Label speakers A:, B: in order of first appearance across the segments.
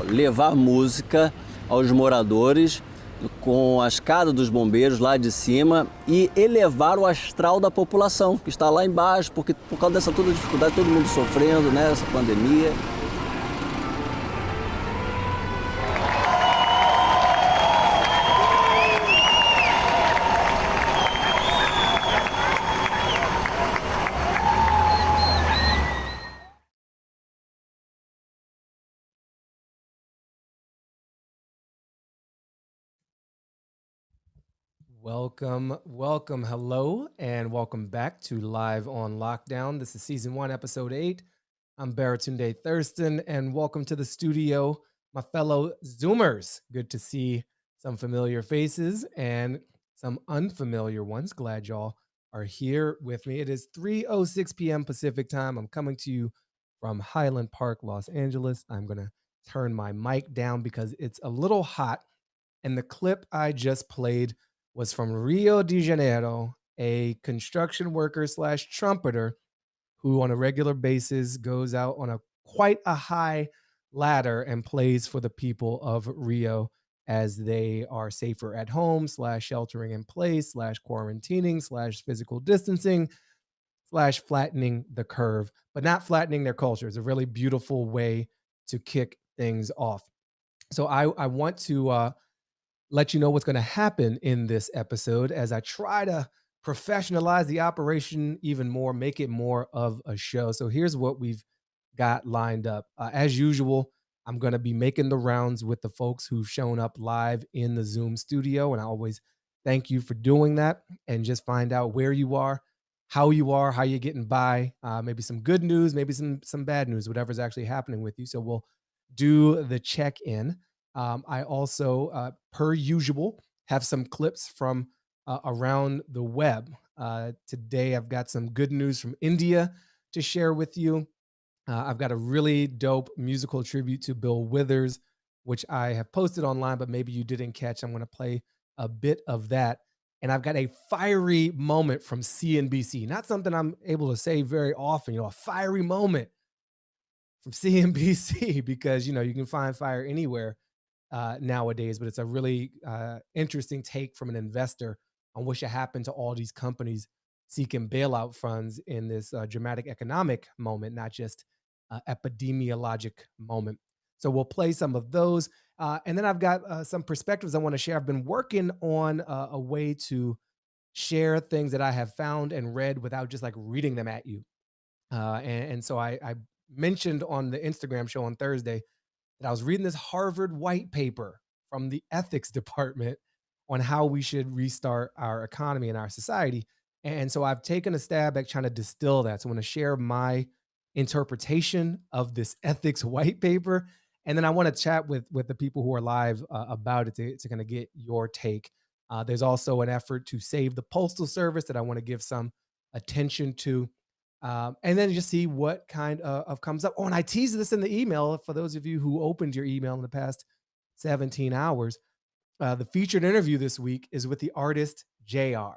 A: levar música aos moradores com a escada dos bombeiros lá de cima e elevar o astral da população que está lá embaixo, porque por causa dessa toda dificuldade, todo mundo sofrendo, né, essa pandemia.
B: Welcome, hello, and welcome back to Live on Lockdown. This is season 1, episode 8. I'm Baratunde Thurston, and welcome to the studio, my fellow Zoomers. Good to see some familiar faces and some unfamiliar ones. Glad y'all are here with me. It is 3:06 p.m. Pacific time. I'm coming to you from Highland Park, Los Angeles. I'm going to turn my mic down because it's a little hot, and the clip I just played was from Rio de Janeiro, a construction worker slash trumpeter who on a regular basis goes out on quite a high ladder and plays for the people of Rio as they are safer at home slash sheltering in place slash quarantining slash physical distancing slash flattening the curve, but not flattening their culture. It's a really beautiful way to kick things off. So I want to let you know what's going to happen in this episode as I try to professionalize the operation even more, make it more of a show. So here's what we've got lined up. As usual, I'm going to be making the rounds with the folks who've shown up live in the Zoom studio. And I always thank you for doing that and just find out where you are, how you're getting by, maybe some good news, maybe some bad news, whatever's actually happening with you. So we'll do the check-in. I also, per usual, have some clips from around the web. Today, I've got some good news from India to share with you. I've got a really dope musical tribute to Bill Withers, which I have posted online, but maybe you didn't catch. I'm going to play a bit of that. And I've got a fiery moment from CNBC, not something I'm able to say very often, a fiery moment from CNBC, because, you can find fire anywhere nowadays, but it's a really interesting take from an investor on what should happen to all these companies seeking bailout funds in this dramatic economic moment, not just epidemiologic moment. So we'll play some of those. And then I've got some perspectives I want to share. I've been working on a way to share things that I have found and read without just like reading them at you. And so I mentioned on the Instagram show on Thursday that I was reading this Harvard white paper from the ethics department on how we should restart our economy and our society. And so I've taken a stab at trying to distill that. So I want to share my interpretation of this ethics white paper. And then I want to chat with the people who are live about it to kind of get your take. There's also an effort to save the Postal Service that I want to give some attention to. And then just see what kind of comes up. Oh, and I teased this in the email for those of you who opened your email in the past 17 hours. The featured interview this week is with the artist JR.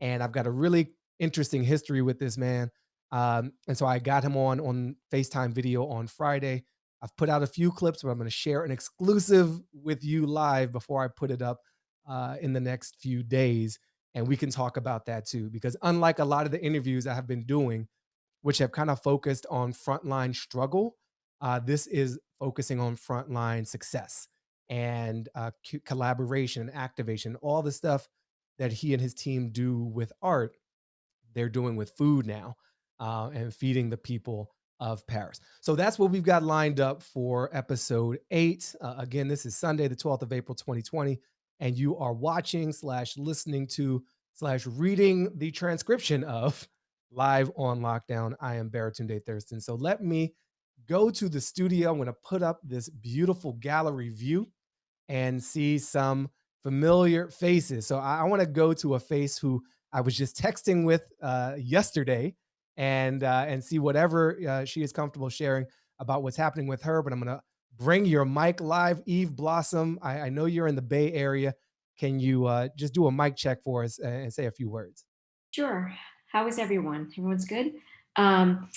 B: And I've got a really interesting history with this man. And so I got him on FaceTime video on Friday. I've put out a few clips, but I'm going to share an exclusive with you live before I put it up in the next few days. And we can talk about that too, because unlike a lot of the interviews I have been doing, which have kind of focused on frontline struggle, this is focusing on frontline success and collaboration and activation, all the stuff that he and his team do with art, they're doing with food now and feeding the people of Paris. So that's what we've got lined up for episode 8. Again, this is Sunday, the 12th of April, 2020, and you are watching slash listening to slash reading the transcription of Live on Lockdown. I am Baratunde Thurston. So let me go to the studio. I'm going to put up this beautiful gallery view and see some familiar faces. So I want to go to a face who I was just texting with yesterday and see whatever she is comfortable sharing about what's happening with her. But I'm going to bring your mic live. Eve Blossom, I know you're in the Bay Area. Can you just do a mic check for us and say a few words?
C: Sure. How is everyone? Everyone's good? Um,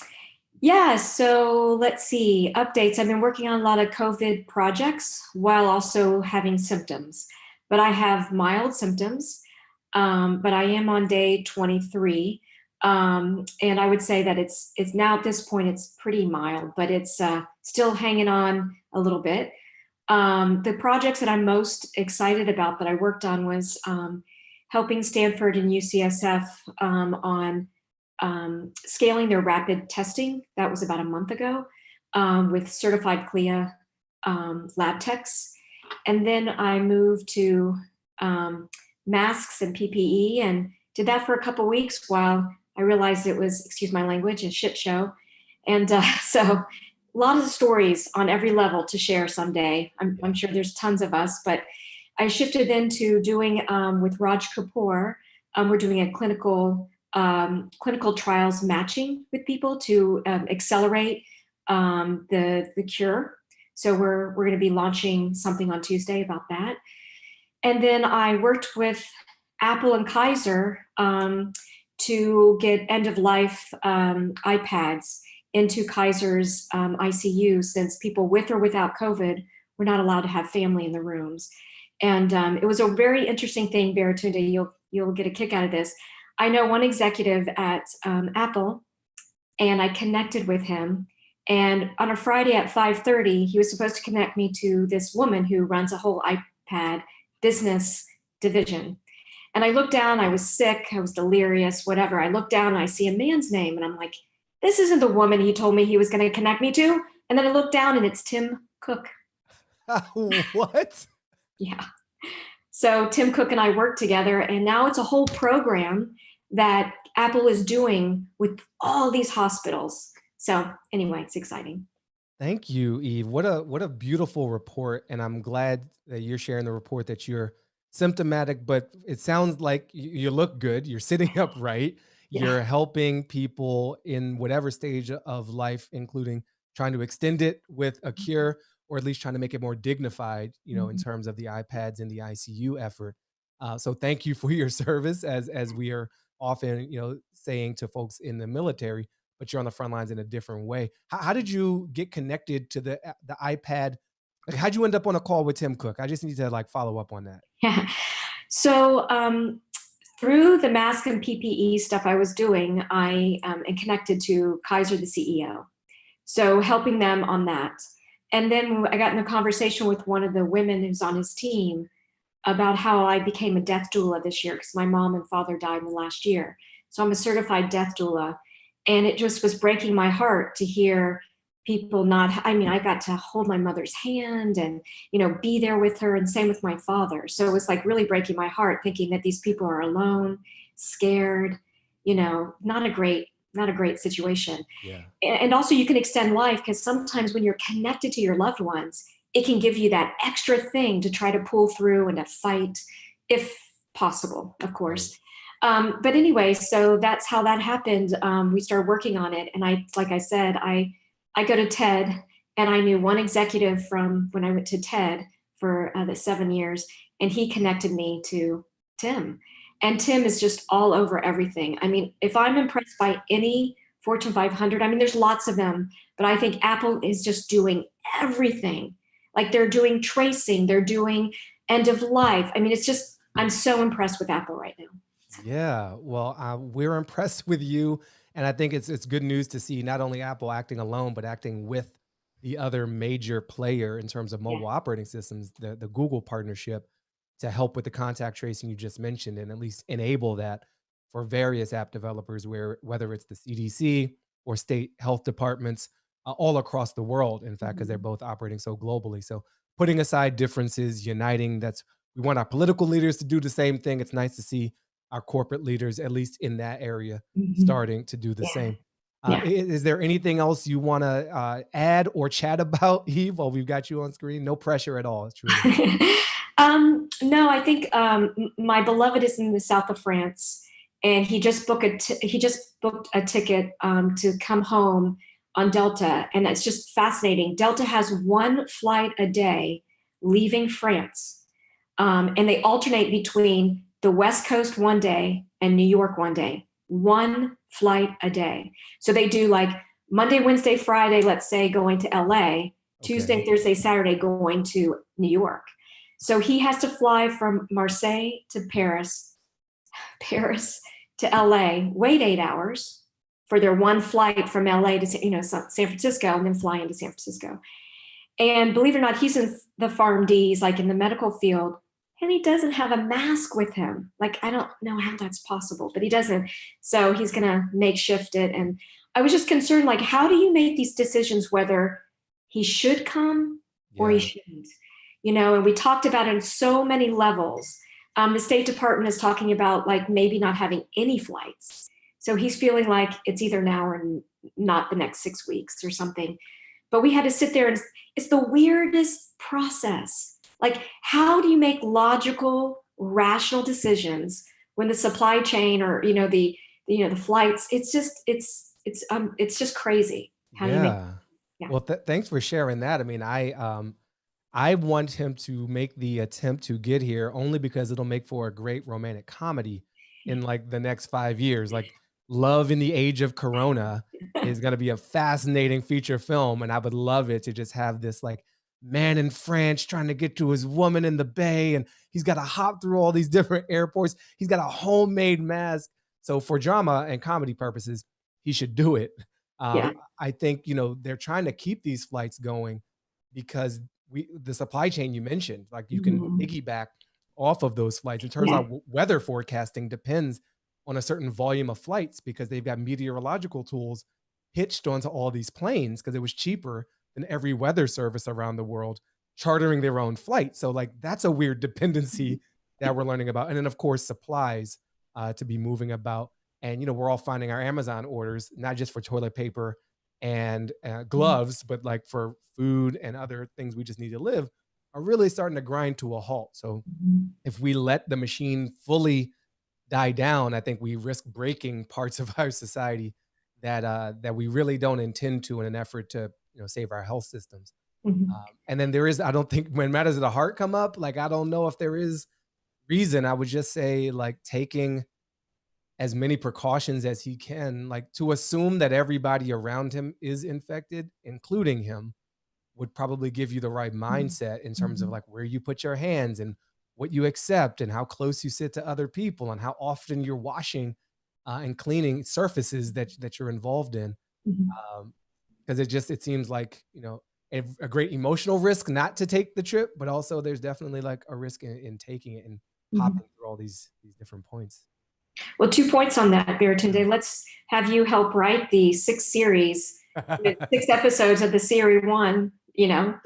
C: Yeah, so let's see, updates. I've been working on a lot of COVID projects while also having symptoms, but I have mild symptoms, but I am on day 23. And I would say that it's now at this point, it's pretty mild, but it's still hanging on a little bit. The projects that I'm most excited about that I worked on was helping Stanford and UCSF on scaling their rapid testing. That was about a month ago with certified CLIA lab techs. And then I moved to masks and PPE and did that for a couple weeks while I realized it was, excuse my language, a shit show. And so a lot of stories on every level to share someday. I'm sure there's tons of us, but I shifted into doing with Raj Kapoor, we're doing a clinical trials matching with people to accelerate the cure. So we're going to be launching something on Tuesday about that. And then I worked with Apple and Kaiser to get end of life iPads into Kaiser's ICU, since people with or without COVID were not allowed to have family in the rooms. And it was a very interesting thing, Baratunde. You'll get a kick out of this. I know one executive at Apple, and I connected with him. And on a Friday at 5:30, he was supposed to connect me to this woman who runs a whole iPad business division. And I looked down, I was sick, I was delirious, whatever. I looked down and I see a man's name, and I'm like, this isn't the woman he told me he was going to connect me to. And then I looked down and it's Tim Cook.
B: What?
C: Yeah. So Tim Cook and I worked together, and now it's a whole program that Apple is doing with all these hospitals. So anyway, it's exciting.
B: Thank you, Eve. What a beautiful report, and I'm glad that you're sharing the report that you're symptomatic, but it sounds like you look good. You're sitting upright.
C: Yeah.
B: You're helping people in whatever stage of life, including trying to extend it with a cure, or at least trying to make it more dignified. In
C: Mhm.
B: terms of the iPads and the ICU effort. So thank you for your service, as we are often, saying to folks in the military, but you're on the front lines in a different way. How did you get connected to the iPad? Like, how'd you end up on a call with Tim Cook? I just need to like follow up on that.
C: Yeah. So through the mask and PPE stuff I was doing, I am connected to Kaiser, the CEO. So helping them on that. And then I got in a conversation with one of the women who's on his team about how I became a death doula this year because my mom and father died in the last year. So I'm a certified death doula. And it just was breaking my heart to hear people not, I mean, I got to hold my mother's hand and, be there with her, and same with my father. So it was like really breaking my heart thinking that these people are alone, scared, not a great situation.
B: Yeah.
C: And also you can extend life because sometimes when you're connected to your loved ones, it can give you that extra thing to try to pull through and to fight if possible, of
B: Right.
C: course. But anyway, so that's how that happened. We started working on it. And like I said, I go to TED, and I knew one executive from when I went to TED for the 7 years, and he connected me to Tim. And Tim is just all over everything. I mean, if I'm impressed by any Fortune 500, I mean, there's lots of them, but I think Apple is just doing everything. Like they're doing tracing, they're doing end of life. I mean, it's just, I'm so impressed with Apple right now.
B: Yeah, well, we're impressed with you, and I think it's good news to see not only Apple acting alone, but acting with the other major player in terms of
C: Yeah.
B: mobile operating systems, the Google partnership, to help with the contact tracing you just mentioned, and at least enable that for various app developers, whether it's the CDC or state health departments all across the world. In fact, because they're
C: Mhm.
B: both operating so globally. So putting aside differences, uniting. We want our political leaders to do the same thing. It's nice to see our corporate leaders, at least in that area,
C: Mhm.
B: starting to do the
C: Yeah.
B: same.
C: Yeah.
B: Is there anything else you want to add or chat about, Eve, while we've got you on screen? No pressure at all, truly.
C: No, I think my beloved is in the south of France, and he just booked a ticket to come home on Delta, and it's just fascinating. Delta has one flight a day leaving France, and they alternate between the West Coast one day and New York one day. One flight a day. So they do like Monday, Wednesday, Friday, let's say going to LA, Tuesday,
B: Okay.
C: Thursday, Saturday going to New York. So he has to fly from Marseille to Paris, Paris to LA, wait 8 hours for their one flight from LA to San Francisco, and then fly into San Francisco. And believe it or not, he's in the PharmDs, like in the medical field, and he doesn't have a mask with him. Like, I don't know how that's possible, but he doesn't. So he's going to makeshift it. And I was just concerned, like, how do you make these decisions whether he should come or he
B: Yeah.
C: shouldn't? And we talked about it in so many levels. The State Department is talking about like maybe not having any flights. So he's feeling like it's either now or not the next 6 weeks or something. But we had to sit there, and it's the weirdest process. Like, how do you make logical, rational decisions when the supply chain or the flights? It's just crazy. How do you make?
B: Yeah.
C: Yeah.
B: Well, thanks for sharing that. I mean, I want him to make the attempt to get here only because it'll make for a great romantic comedy in like the next 5 years. Like Love in the Age of Corona is going to be a fascinating feature film. And I would love it to just have this like man in France trying to get to his woman in the Bay. And he's got to hop through all these different airports. He's got a homemade mask. So for drama and comedy purposes, he should do it.
C: Yeah.
B: I think, they're trying to keep these flights going because the supply chain you mentioned, like you can
C: Mhm.
B: piggyback off of those flights. It turns
C: Yeah.
B: out weather forecasting depends on a certain volume of flights because they've got meteorological tools hitched onto all these planes because it was cheaper than every weather service around the world chartering their own flight. So like that's a weird dependency that we're learning about. And then of course supplies to be moving about. And we're all finding our Amazon orders, not just for toilet paper and gloves, but like for food and other things we just need to live, are really starting to grind to a halt. So
C: Mhm.
B: if we let the machine fully die down, I think we risk breaking parts of our society that we really don't intend to in an effort to save our health systems.
C: Mhm.
B: And then there is, I don't think when matters of the heart come up, like I don't know if there is reason. I would just say like taking as many precautions as he can, like to assume that everybody around him is infected, including him, would probably give you the right mindset in terms of
C: Mhm.
B: like where you put your hands and what you accept and how close you sit to other people and how often you're washing and cleaning surfaces that you're involved in.
C: Mhm.
B: Because it seems like a great emotional risk not to take the trip, but also there's definitely like a risk in taking it and
C: Mhm.
B: hopping through all these different points.
C: Well, 2 points on that, Baratunde. Let's have you help write the 6 series, the 6 episodes of the series 1,
B: Yeah,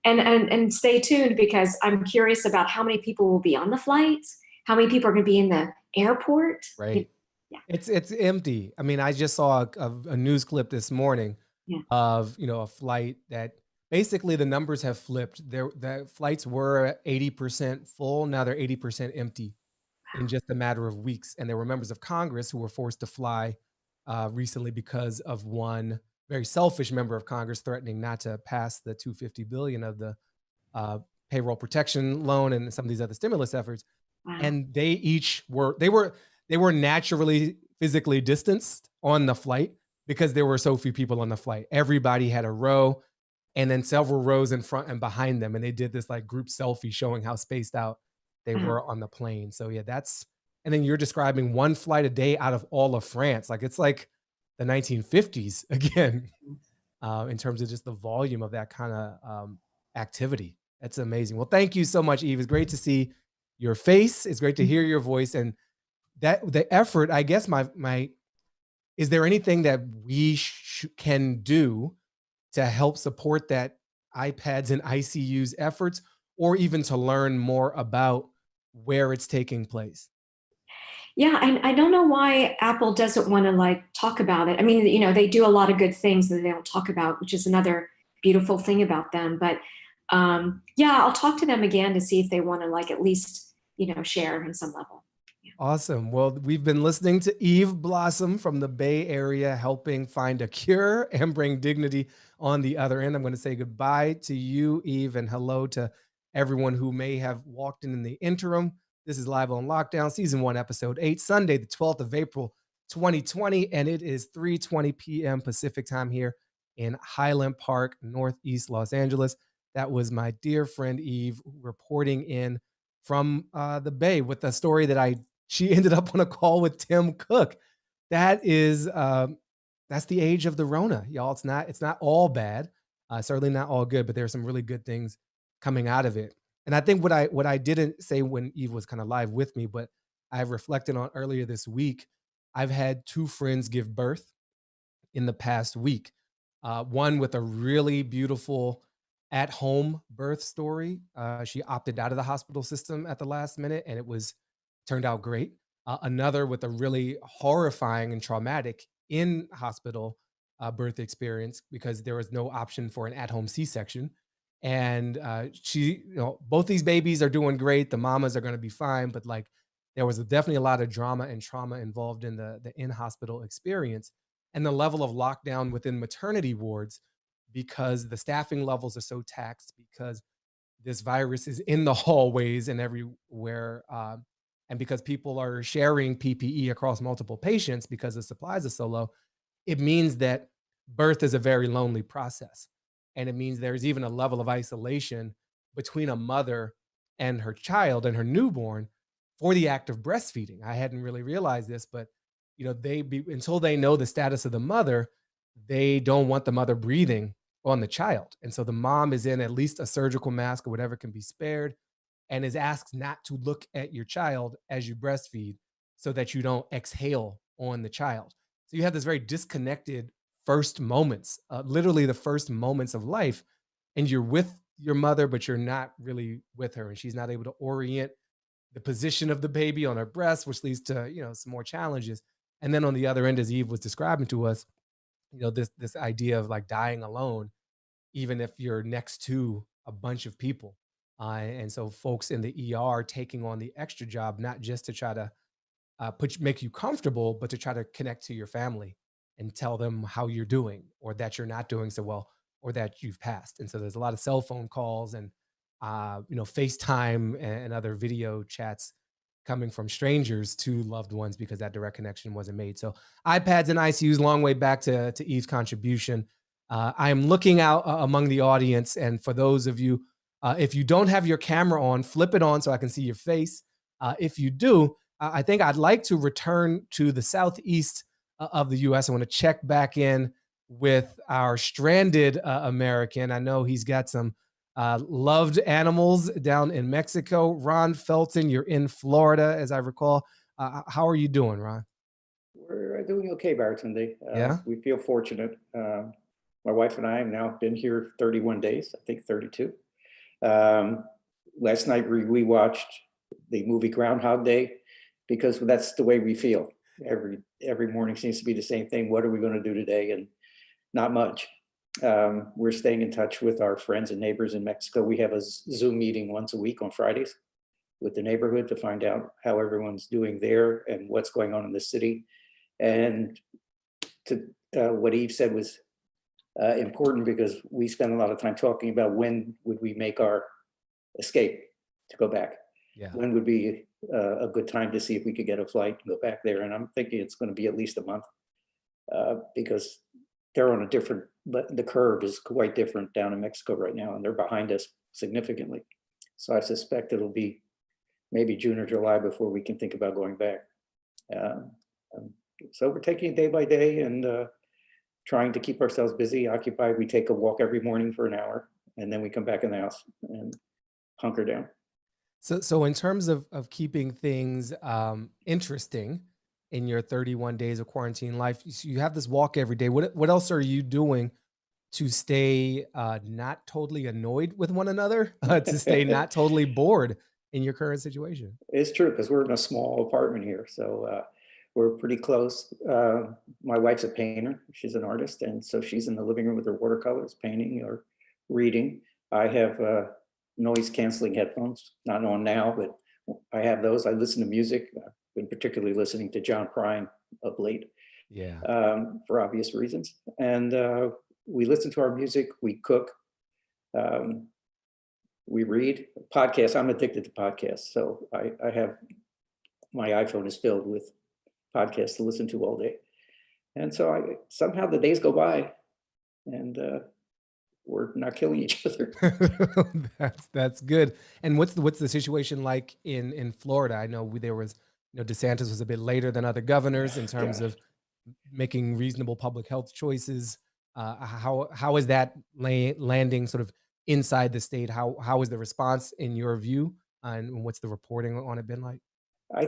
C: and stay tuned because I'm curious about how many people will be on the flights, how many people are going to be in the airport.
B: right.
C: Yeah,
B: It's empty. I mean, I just saw a news clip this morning
C: yeah.
B: of a flight that basically the numbers have flipped. The flights were 80% full. Now they're 80% empty in just a matter of weeks. And there were members of Congress who were forced to fly recently because of one very selfish member of Congress threatening not to pass the 250 billion of the uh, payroll protection loan and some of these other stimulus efforts.
C: Wow.
B: And they were naturally physically distanced on the flight because there were so few people on the flight. Everybody had a row and then several rows in front and behind them. And they did this like group selfie showing how spaced out they
C: Wow.
B: were on the plane. So yeah, and then you're describing one flight a day out of all of France. Like it's like the 1950s again, in terms of just the volume of that kind of activity. That's amazing. Well, thank you so much, Eve. It's great to see your face. It's great to hear your voice. And that the effort, I guess my is there anything that we can do to help support that iPads and ICU's efforts, or even to learn more about where it's taking place?
C: Yeah, I don't know why Apple doesn't want to like talk about it. I mean, they do a lot of good things that they don't talk about, which is another beautiful thing about them. But yeah, I'll talk to them again to see if they want to like at least, share in some level. Yeah.
B: Awesome. Well, we've been listening to Eve Blossom from the Bay Area, helping find a cure and bring dignity on the other end. I'm going to say goodbye to you, Eve, and hello to everyone who may have walked in the interim. This is Live on Lockdown, Season 1, Episode 8, Sunday, the 12th of April, 2020, and it is 3:20 p.m. Pacific time here in Highland Park, Northeast Los Angeles. That was my dear friend Eve reporting in from the Bay with the story that she ended up on a call with Tim Cook. That is that's the age of the Rona, y'all. It's not all bad, certainly not all good, but there's some really good things coming out of it. And I think what I didn't say when Eve was kind of live with me, but I've reflected on earlier this week. I've had two friends give birth in the past week. One with a really beautiful at home birth story. She opted out of the hospital system at the last minute and turned out great. Another with a really horrifying and traumatic in hospital birth experience because there was no option for an at home C section. And both these babies are doing great. The mamas are going to be fine, but like there was definitely a lot of drama and trauma involved in the in hospital experience and the level of lockdown within maternity wards because the staffing levels are so taxed because this virus is in the hallways and everywhere. And because people are sharing PPE across multiple patients because the supplies are so low, it means that birth is a very lonely process. And it means there's even a level of isolation between a mother and her child and her newborn for the act of breastfeeding. I hadn't really realized this, but until they know the status of the mother, they don't want the mother breathing on the child. And so the mom is in at least a surgical mask or whatever can be spared and is asked not to look at your child as you breastfeed so that you don't exhale on the child. So you have this very disconnected first moments, literally the first moments of life, and you're with your mother, but you're not really with her, and she's not able to orient the position of the baby on her breast, which leads to some more challenges. And then on the other end, as Eve was describing to us, this idea of like dying alone, even if you're next to a bunch of people. And so folks in the ER taking on the extra job, not just to try to make you comfortable, but to try to connect to your family and tell them how you're doing or that you're not doing so well or that you've passed. And so there's a lot of cell phone calls and FaceTime and other video chats coming from strangers to loved ones because that direct connection wasn't made. So iPads and ICUs, long way back to Eve's contribution. I am looking out among the audience. And for those of you, if you don't have your camera on, flip it on so I can see your face. If you do, I think I'd like to return to the southeast of the U.S. I want to check back in with our stranded American. I know he's got some loved animals down in Mexico. Ron Felton, you're in Florida, as I recall. How are you doing, Ron?
D: We're doing okay, Baratunde.
B: Yeah.
D: We feel fortunate. My wife and I have now been here 31 days, I think 32. Last night we watched the movie Groundhog Day because that's the way we feel. Every morning seems to be the same thing. What are we going to do today? And not much. We're staying in touch with our friends and neighbors in Mexico. We have a Zoom meeting once a week on Fridays with the neighborhood to find out how everyone's doing there and what's going on in the city. And to what Eve said was important because we spend a lot of time talking about when would we make our escape to go back.
B: Yeah.
D: When would be a good time to see if we could get a flight and go back there? And I'm thinking it's going to be at least a month because they're on a different, but the curve is quite different down in Mexico right now, and they're behind us significantly. So I suspect it'll be maybe June or July before we can think about going back. So we're taking it day by day and trying to keep ourselves busy, occupied. We take a walk every morning for an hour, and then we come back in the house and hunker down.
B: So in terms of keeping things interesting in your 31 days of quarantine life, you have this walk every day. What else are you doing to stay not totally annoyed with one another, to stay not totally bored in your current situation?
D: It's true, because we're in a small apartment here, so we're pretty close. My wife's a painter. She's an artist, and so she's in the living room with her watercolors, painting or reading. I have noise canceling headphones, not on now, but I have those. I listen to music. I've been particularly listening to John Prine of late, for obvious reasons. And we listen to our music, we cook, we read podcasts. I'm addicted to podcasts. So I have, my iPhone is filled with podcasts to listen to all day. And so somehow the days go by and we're not killing each other.
B: That's good. And what's the situation like in Florida? I know there was, DeSantis was a bit later than other governors in terms of making reasonable public health choices. How is that landing sort of inside the state? How is the response in your view, and what's the reporting on it been like?
D: I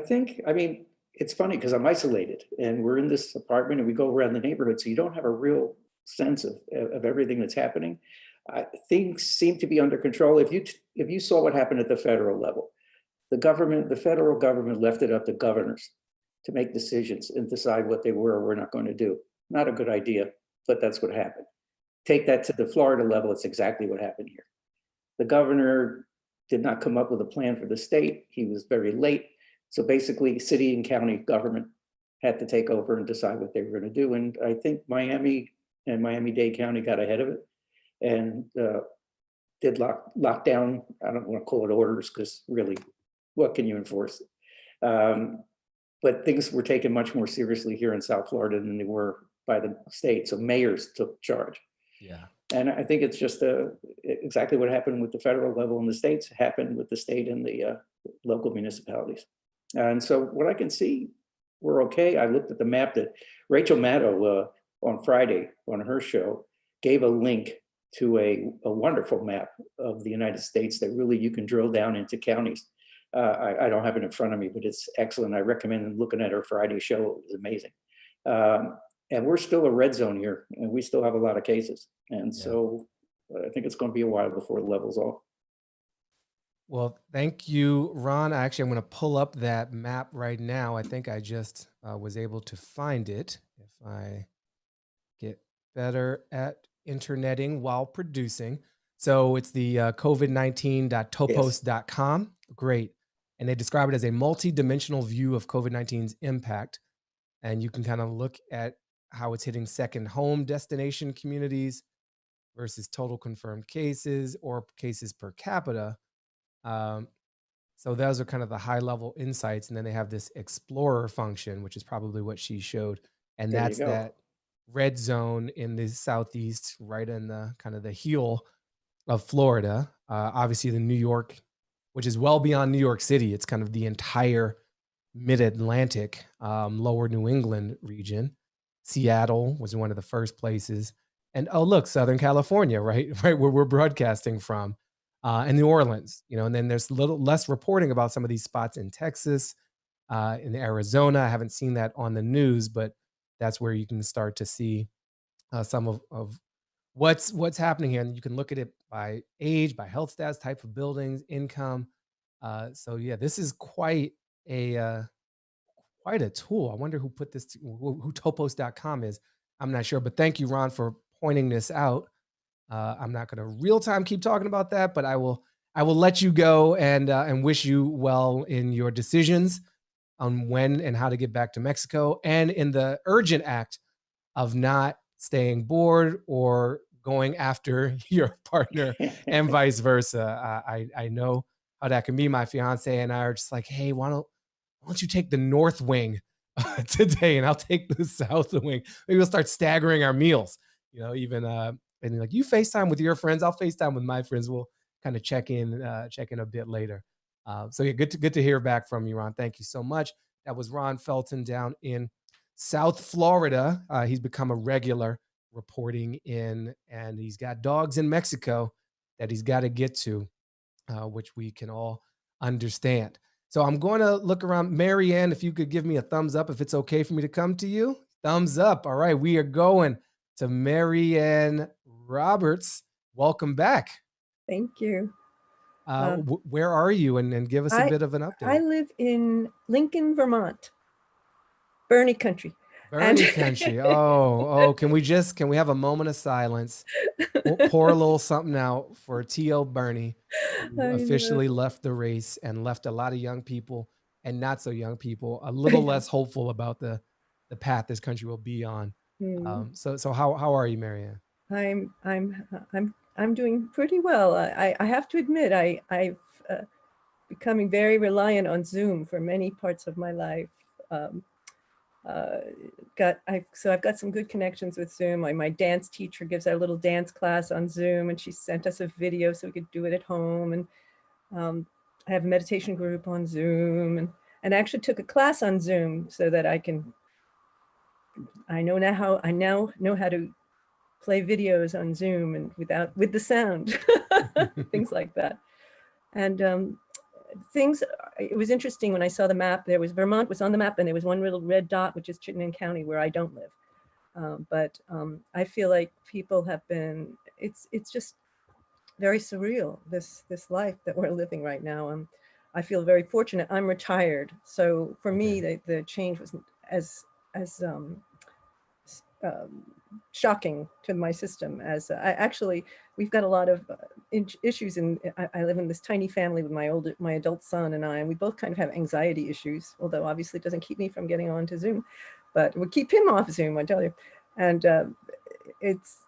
D: mean, it's funny because I'm isolated and we're in this apartment and we go around the neighborhood, so you don't have a real sense of everything that's happening. Things seem to be under control. If you saw what happened at the federal level, the federal government left it up to governors to make decisions and decide what they were or were not going to do. Not a good idea, but that's what happened. Take that to the Florida level, it's exactly what happened here. The governor did not come up with a plan for the state. He was very late. So basically, city and county government had to take over and decide what they were going to do. And I think Miami and Miami-Dade County got ahead of it and did lock down. I don't want to call it orders because really, what can you enforce? But things were taken much more seriously here in South Florida than they were by the state. So mayors took charge.
B: Yeah.
D: And I think it's just exactly what happened with the federal level in the states happened with the state and the local municipalities. And so what I can see, we're okay. I looked at the map that Rachel Maddow on Friday on her show gave a link to a wonderful map of the United States that really you can drill down into counties. I don't have it in front of me, but it's excellent. I recommend looking at her Friday show. It was amazing. And we're still a red zone here, and we still have a lot of cases. And so I think it's going to be a while before it levels off.
B: Well, thank you, Ron. I'm going to pull up that map right now. I think I just was able to find it. If I get better at interneting while producing. So it's the covid19.topos.com. Great. And they describe it as a multi-dimensional view of COVID-19's impact. And you can kind of look at how it's hitting second home destination communities versus total confirmed cases or cases per capita. So those are kind of the high level insights. And then they have this explorer function, which is probably what she showed. And that's that red zone in the southeast, right in the kind of the heel of Florida. Obviously the New York, which is well beyond New York City. It's kind of the entire mid-Atlantic, lower New England region. Seattle was one of the first places. And oh, look, Southern California, right where we're broadcasting from. And New Orleans, and then there's a little less reporting about some of these spots in Texas, in Arizona. I haven't seen that on the news, but that's where you can start to see some of what's happening here. And you can look at it by age, by health stats, type of buildings, income. So yeah, this is quite a tool. I wonder who put this, who topos.com is. I'm not sure, but thank you, Ron, for pointing this out. I'm not going to real time keep talking about that, but I will let you go and wish you well in your decisions on when and how to get back to Mexico, and in the urgent act of not staying bored or going after your partner and vice versa. I know how that can be. My fiance and I are just like, hey, why don't you take the north wing today, and I'll take the south wing. Maybe we'll start staggering our meals. Even and like, you FaceTime with your friends, I'll FaceTime with my friends. We'll kind of check in a bit later. So yeah, good to hear back from you, Ron. Thank you so much. That was Ron Felton down in South Florida. He's become a regular reporting in, and he's got dogs in Mexico that he's got to get to, which we can all understand. So I'm going to look around. Marianne, if you could give me a thumbs up, if it's okay for me to come to you. Thumbs up. All right, we are going to Marianne Roberts. Welcome back.
E: Thank you.
B: Where are you? And give us a bit of an update.
E: I live in Lincoln, Vermont. Bernie country.
B: Bernie country. Oh, can we have a moment of silence? Pour a little something out for T.O. Bernie, who officially left the race and left a lot of young people and not so young people a little less hopeful about the path this country will be on. So how are you, Marianne?
E: I'm doing pretty well. I have to admit, I've becoming very reliant on Zoom for many parts of my life. So I've got some good connections with Zoom. My dance teacher gives our little dance class on Zoom, and she sent us a video so we could do it at home. And I have a meditation group on Zoom, and I actually took a class on Zoom so that I now know how to play videos on Zoom and with the sound, things like that. And it was interesting when I saw the map. Vermont was on the map, and there was one little red dot, which is Chittenden County, where I don't live. But I feel like people have been. It's just very surreal, this life that we're living right now. I feel very fortunate. I'm retired, so for me, the change wasn't as shocking to my system as we've got a lot of issues, and I live in this tiny family with my adult son and I, and we both kind of have anxiety issues, although obviously it doesn't keep me from getting on to Zoom, but it would keep him off Zoom, I tell you. And it's,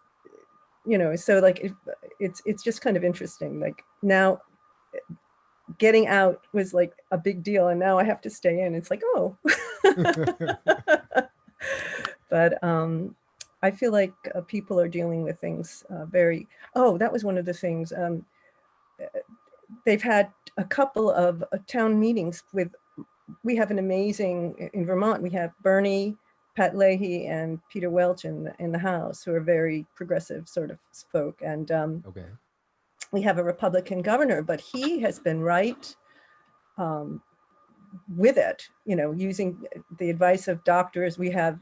E: so like it's just kind of interesting. Like now getting out was like a big deal, and now I have to stay in. It's like, oh. But I feel like people are dealing with things that was one of the things. They've had a couple of town meetings we have an amazing, in Vermont, we have Bernie, Pat Leahy, and Peter Welch in the House, who are very progressive sort of folk. And we have a Republican governor, but he has been right with it, using the advice of doctors. We have,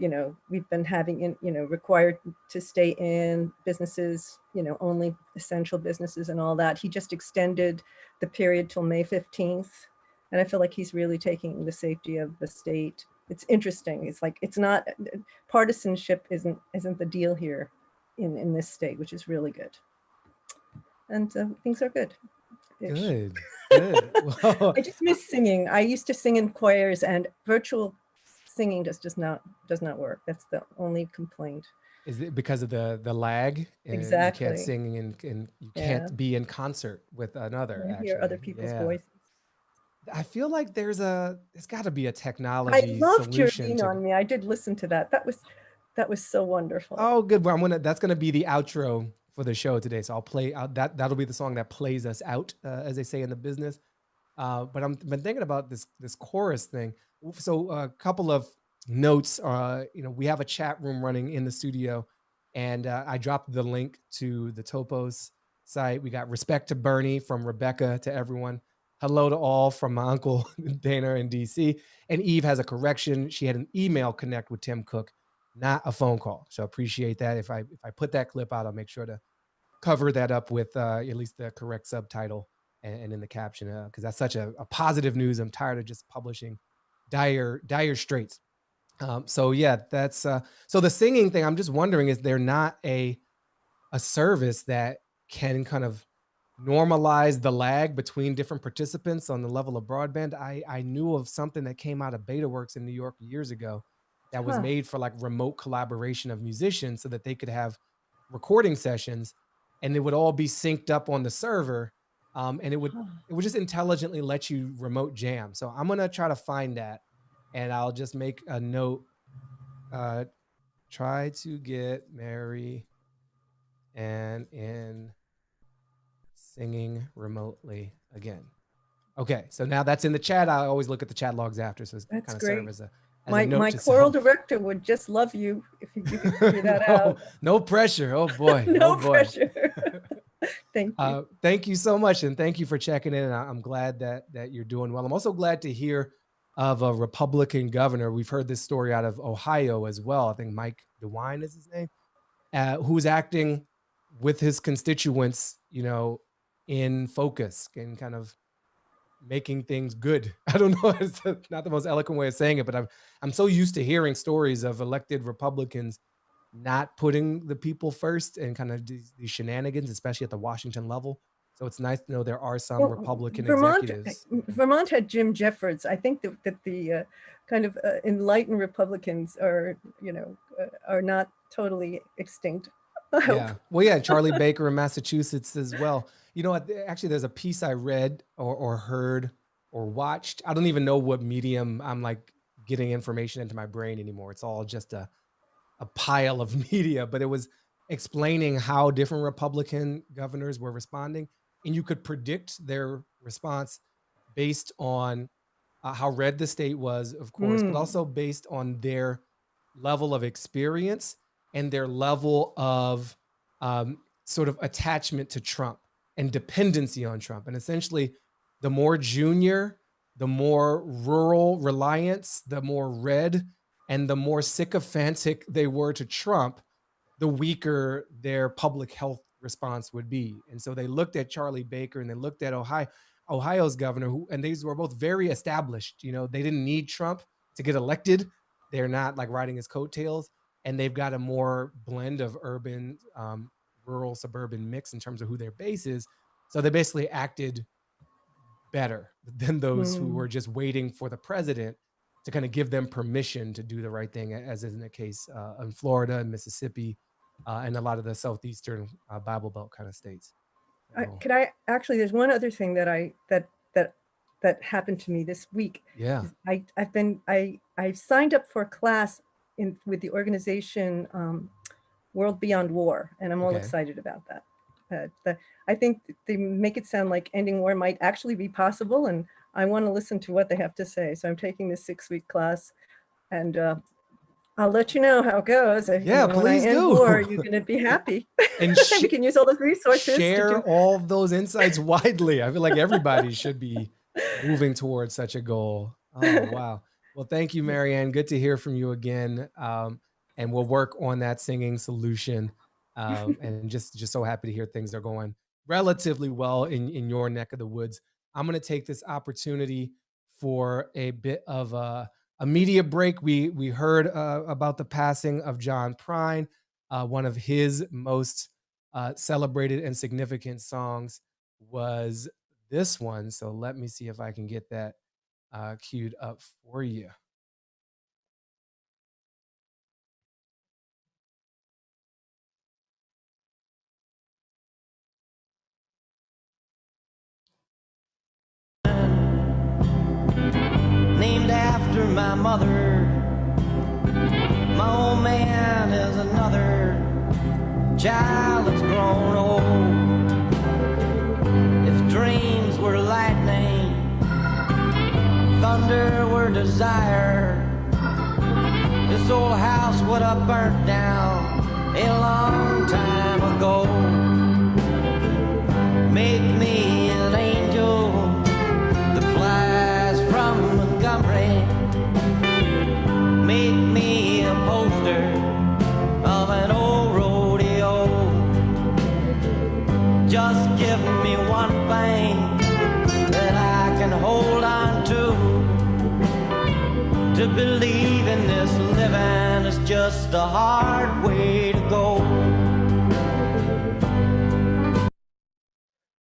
E: we've been having, required to stay in businesses, only essential businesses and all that. He just extended the period till May 15th. And I feel like he's really taking the safety of the state. It's interesting. It's like, it's not, partisanship isn't the deal here in this state, which is really good. And things are good.
B: Good. Well,
E: I just miss singing. I used to sing in choirs, and virtual singing does not work. That's the only complaint.
B: Is it because of the lag?
E: Exactly.
B: You can't sing and you can't be in concert with another.
E: I hear other people's voices.
B: I feel like there's got to be a technology
E: I loved your
B: solution
E: lean on me. I did listen to that. That was so wonderful.
B: Oh, good. Well, that's gonna be the outro for the show today. So I'll play out that'll be the song that plays us out, as they say in the business. But I've been thinking about this chorus thing. So a couple of notes. We have a chat room running in the studio, and I dropped the link to the Topos site. We got respect to Bernie from Rebecca to everyone. Hello to all from my uncle Dana in DC. And Eve has a correction. She had an email connect with Tim Cook, not a phone call. So appreciate that. If I put that clip out, I'll make sure to cover that up with at least the correct subtitle and in the caption, because that's such a positive news. I'm tired of just publishing dire straits. So yeah, that's so the singing thing. I'm just wondering, is there not a service that can kind of normalize the lag between different participants on the level of broadband? I knew of something that came out of BetaWorks in New York years ago that was made for like remote collaboration of musicians so that they could have recording sessions and it would all be synced up on the server. And it would just intelligently let you remote jam. So I'm going to try to find that, and I'll just make a note, try to get Mary and in singing remotely again. Okay, so now that's in the chat. I always look at the chat logs after, so it's kind of serve as a note.
E: My choral director would just love you if you could figure that out.
B: No pressure. Oh boy.
E: No pressure. Thank you.
B: Thank you so much, and thank you for checking in. I'm glad that you're doing well. I'm also glad to hear of a Republican governor. We've heard this story out of Ohio as well. I think Mike DeWine is his name, who's acting with his constituents, in focus and kind of making things good. I don't know, it's not the most eloquent way of saying it, but I'm so used to hearing stories of elected Republicans not putting the people first and kind of these shenanigans, especially at the Washington level. So it's nice to know there are some Republican executives.
E: Vermont had Jim Jeffords. I think that the kind of enlightened Republicans are not totally extinct.
B: Yeah. Well, yeah, Charlie Baker in Massachusetts as well. Actually, there's a piece I read or heard or watched. I don't even know what medium I'm like getting information into my brain anymore. It's all just a pile of media, but it was explaining how different Republican governors were responding. And you could predict their response based on how red the state was, of course, but also based on their level of experience and their level of sort of attachment to Trump and dependency on Trump. And essentially, the more junior, the more rural reliance, the more red, and the more sycophantic they were to Trump, the weaker their public health response would be. And so they looked at Charlie Baker and they looked at Ohio's governor, and these were both very established. You know, they didn't need Trump to get elected. They're not like riding his coattails, and they've got a more blend of urban, rural, suburban mix in terms of who their base is. So they basically acted better than those who were just waiting for the president to kind of give them permission to do the right thing, as is in the case in Florida and Mississippi and a lot of the southeastern Bible Belt kind of states.
E: Could I actually? There's one other thing that happened to me this week.
B: Yeah,
E: I've signed up for a class with the organization World Beyond War, and I'm all excited about that. I think they make it sound like ending war might actually be possible, and I want to listen to what they have to say. So I'm taking this 6-week class, and I'll let you know how it goes.
B: Yeah,
E: when
B: please
E: I end
B: do.
E: war, you're going to be happy.
B: And
E: we can use all those resources.
B: Share all of those insights widely. I feel like everybody should be moving towards such a goal. Oh, wow. Well, thank you, Marianne. Good to hear from you again. And we'll work on that singing solution. And just so happy to hear things are going relatively well in your neck of the woods. I'm going to take this opportunity for a bit of a media break. We heard about the passing of John Prine. One of his most celebrated and significant songs was this one. So let me see if I can get that queued up for you.
F: Named after my mother, my old man is another child that's grown old. If dreams were lightning, thunder were desire, this old house would have burnt down a long time ago. Make me an angel that flies from Montgomery. Make me a poster of an old rodeo. Just give me one thing that I can hold on to believe in this living is just a hard way to go.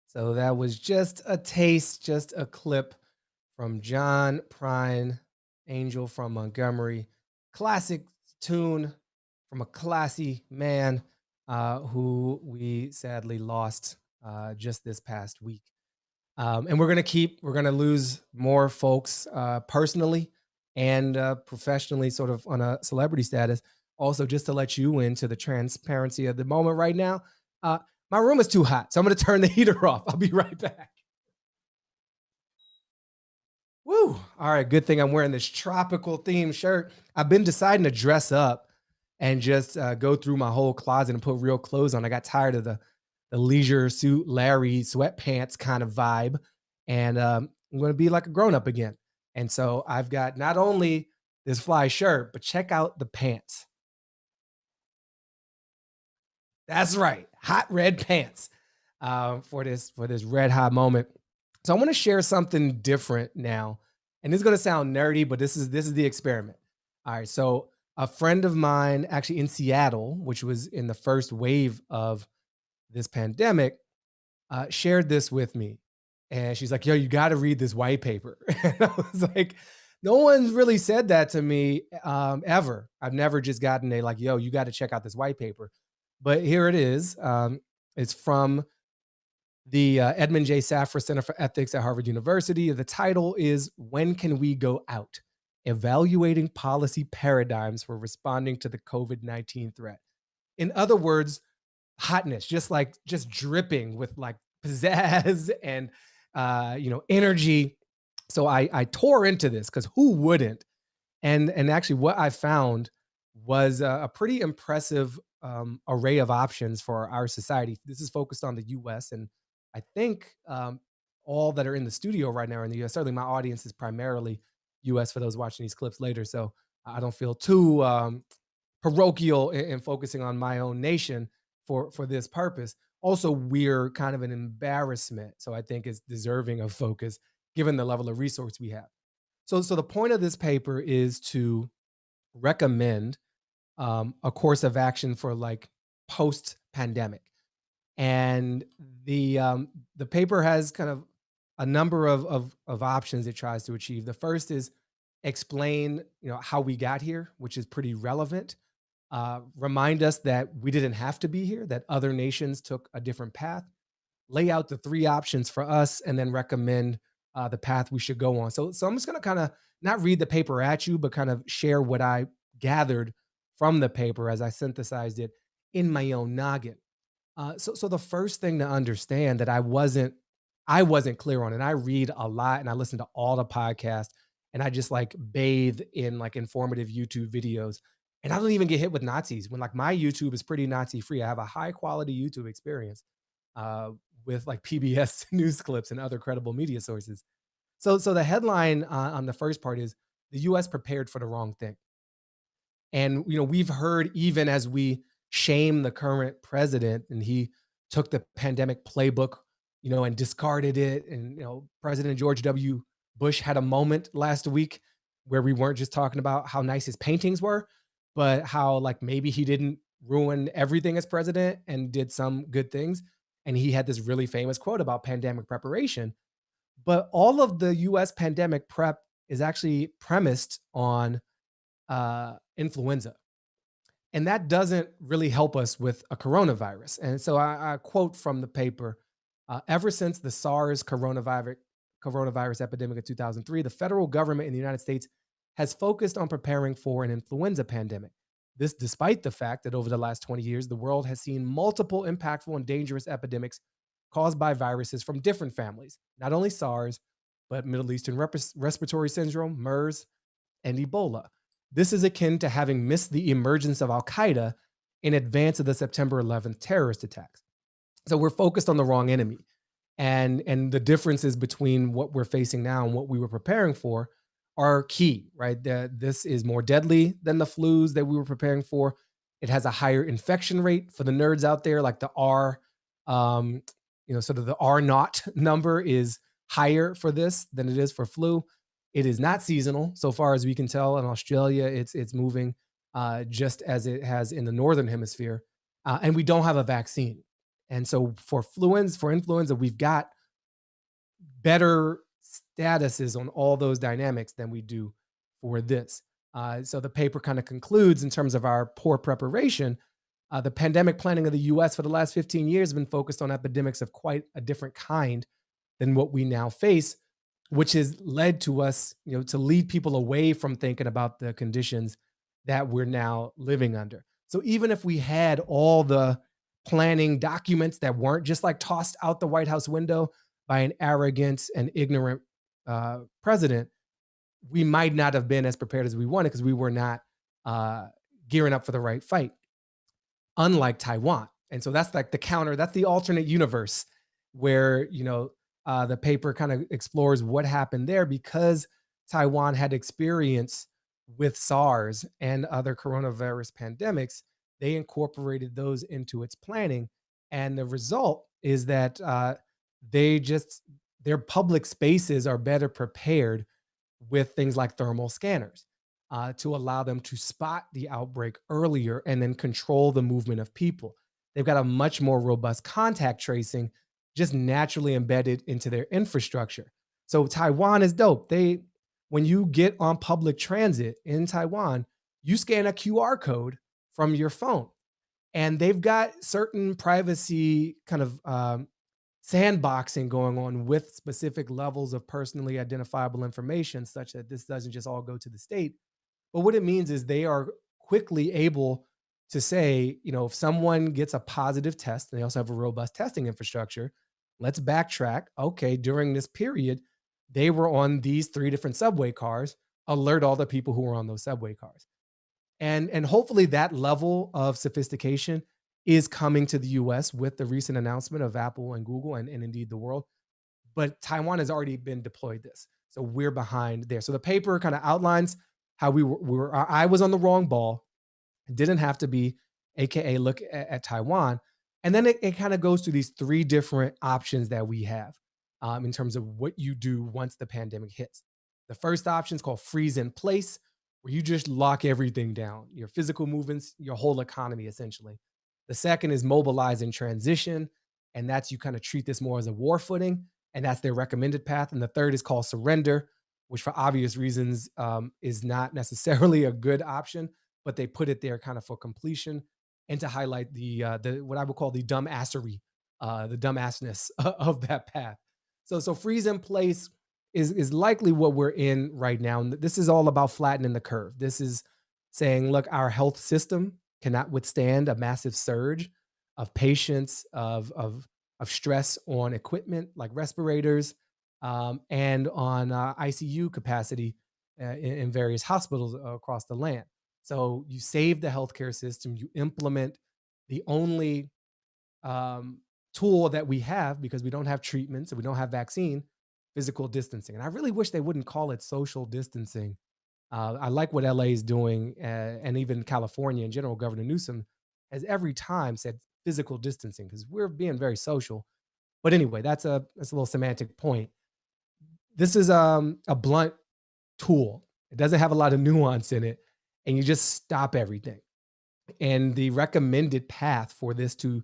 B: So that was just a taste, just a clip from John Prine, Angel from Montgomery. Classic tune from a classy man who we sadly lost just this past week. And we're going to lose more folks personally and professionally, sort of on a celebrity status. Also, just to let you into the transparency of the moment right now, my room is too hot, so I'm going to turn the heater off. I'll be right back. Woo! All right, good thing I'm wearing this tropical themed shirt. I've been deciding to dress up and just go through my whole closet and put real clothes on. I got tired of the leisure suit, Larry sweatpants kind of vibe, and I'm going to be like a grown-up again. And so I've got not only this fly shirt, but check out the pants. That's right, hot red pants for this red hot moment. So I want to share something different now, and this is going to sound nerdy, but this is the experiment. All right, so a friend of mine, actually in Seattle, which was in the first wave of this pandemic, shared this with me, and she's like, "Yo, you got to read this white paper." And I was like, "No one's really said that to me ever. I've never just gotten a like, yo, you got to check out this white paper." But here it is. It's from the Edmund J. Safra Center for Ethics at Harvard University. The title is "When Can We Go Out?" evaluating policy paradigms for responding to the COVID-19 threat. In other words, hotness, just dripping with like pizzazz and energy. So I tore into this because who wouldn't? And actually, what I found was a pretty impressive array of options for our society. This is focused on the U.S. and I think all that are in the studio right now are in the U.S. Certainly, my audience is primarily U.S. for those watching these clips later. So I don't feel too parochial in focusing on my own nation for this purpose. Also, we're kind of an embarrassment, so I think it's deserving of focus given the level of resource we have. So the point of this paper is to recommend a course of action for like post-pandemic, and the paper has kind of a number of options it tries to achieve. The first is explain how we got here, which is pretty relevant. Remind us that we didn't have to be here, that other nations took a different path, lay out the three options for us, and then recommend the path we should go on. So I'm just going to kind of not read the paper at you, but kind of share what I gathered from the paper as I synthesized it in my own noggin. So the first thing to understand that I wasn't clear on, and I read a lot and I listen to all the podcasts and I just like bathe in like informative YouTube videos. And I don't even get hit with Nazis when like my YouTube is pretty Nazi free. I have a high quality YouTube experience with like PBS news clips and other credible media sources. So the headline on the first part is the U.S. prepared for the wrong thing. And we've heard, even as we shame the current president, and he took the pandemic playbook, and discarded it. And President George W. Bush had a moment last week where we weren't just talking about how nice his paintings were, but how like maybe he didn't ruin everything as president and did some good things. And he had this really famous quote about pandemic preparation. But all of the US pandemic prep is actually premised on influenza. And that doesn't really help us with a coronavirus. And so I quote from the paper, ever since the SARS coronavirus epidemic of 2003, the federal government in the United States has focused on preparing for an influenza pandemic. This despite the fact that over the last 20 years, the world has seen multiple impactful and dangerous epidemics caused by viruses from different families, not only SARS, but Middle Eastern respiratory syndrome, MERS, and Ebola. This is akin to having missed the emergence of Al-Qaeda in advance of the September 11th terrorist attacks. So we're focused on the wrong enemy. And the differences between what we're facing now and what we were preparing for are key, right? This is more deadly than the flus that we were preparing for. It has a higher infection rate for the nerds out there, like the R, sort of the R naught number is higher for this than it is for flu. It is not seasonal, so far as we can tell. In Australia, it's moving just as it has in the northern hemisphere, and we don't have a vaccine. And so for influenza, we've got better statuses on all those dynamics than we do for this. So the paper kind of concludes in terms of our poor preparation. The pandemic planning of the U.S. for the last 15 years has been focused on epidemics of quite a different kind than what we now face, which has led to us, to lead people away from thinking about the conditions that we're now living under. So even if we had all the planning documents that weren't just like tossed out the White House window by an arrogant and ignorant president, we might not have been as prepared as we wanted because we were not gearing up for the right fight, unlike Taiwan. And so that's like that's the alternate universe where, the paper kind of explores what happened there because Taiwan had experience with SARS and other coronavirus pandemics. They incorporated those into its planning. And the result is that their public spaces are better prepared with things like thermal scanners to allow them to spot the outbreak earlier and then control the movement of people. They've got a much more robust contact tracing just naturally embedded into their infrastructure. So Taiwan is dope. When you get on public transit in Taiwan, you scan a QR code from your phone. And they've got certain privacy kind of sandboxing going on with specific levels of personally identifiable information such that this doesn't just all go to the state. But what it means is they are quickly able to say, if someone gets a positive test, and they also have a robust testing infrastructure, let's backtrack. Okay, during this period, they were on these 3 different subway cars, alert all the people who were on those subway cars. And hopefully that level of sophistication is coming to the US with the recent announcement of Apple and Google and indeed the world. But Taiwan has already been deployed this. So we're behind there. So the paper kind of outlines how I was on the wrong ball. It didn't have to be, AKA look at Taiwan. And then it kind of goes through these 3 different options that we have in terms of what you do once the pandemic hits. The first option is called freeze in place, where you just lock everything down, your physical movements, your whole economy, essentially. The second is mobilize and transition. And that's, you kind of treat this more as a war footing. And that's their recommended path. And the third is called surrender, which for obvious reasons is not necessarily a good option, but they put it there kind of for completion and to highlight the what I would call the dumbassery, the dumbassness of that path. So freeze in place is likely what we're in right now. And this is all about flattening the curve. This is saying, look, our health system cannot withstand a massive surge of patients, of stress on equipment like respirators, and on ICU capacity in various hospitals across the land. So you save the healthcare system, you implement the only tool that we have, because we don't have treatments and we don't have vaccine, physical distancing. And I really wish they wouldn't call it social distancing. I like what LA is doing, and even California in general. Governor Newsom has every time said physical distancing because we're being very social. But anyway, that's a little semantic point. This is a blunt tool. It doesn't have a lot of nuance in it, and you just stop everything. And the recommended path for this to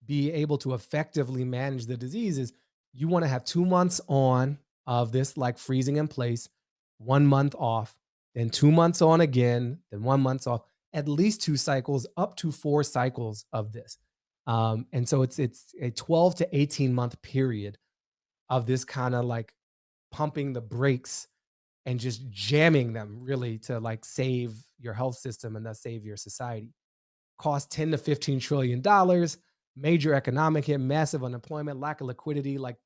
B: be able to effectively manage the disease is you want to have 2 months on of this, like freezing in place, 1 month off, then 2 months on again, then 1 month off, at least 2 cycles, up to 4 cycles of this. And so it's a 12 to 18 month period of this kind of like pumping the brakes and just jamming them really to like save your health system and thus save your society. Cost 10 to 15 trillion dollars, major economic hit, massive unemployment, lack of liquidity, like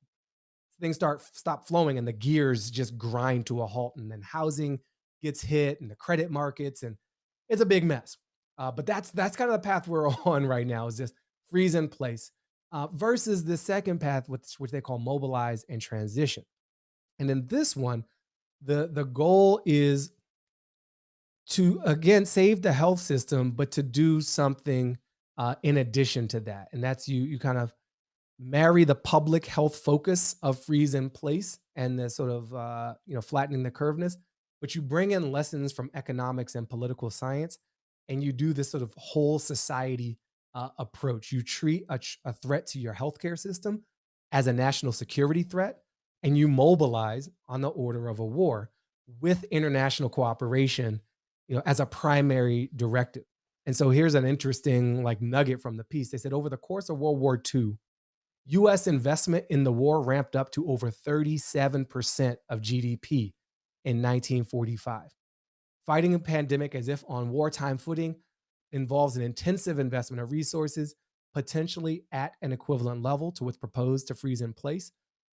B: things stop flowing and the gears just grind to a halt, and then housing gets hit and the credit markets, and it's a big mess. But that's kind of the path we're on right now, is just freeze in place versus the second path, which they call mobilize and transition. And in this one, the goal is to, again, save the health system, but to do something in addition to that. And that's you kind of marry the public health focus of freeze in place and the sort of flattening the curveness, but you bring in lessons from economics and political science, and you do this sort of whole society approach. You treat a threat to your healthcare system as a national security threat, and you mobilize on the order of a war with international cooperation, as a primary directive. And so here's an interesting like nugget from the piece. They said over the course of World War II, U.S. investment in the war ramped up to over 37% of GDP in 1945. Fighting a pandemic as if on wartime footing involves an intensive investment of resources, potentially at an equivalent level to what's proposed to freeze in place.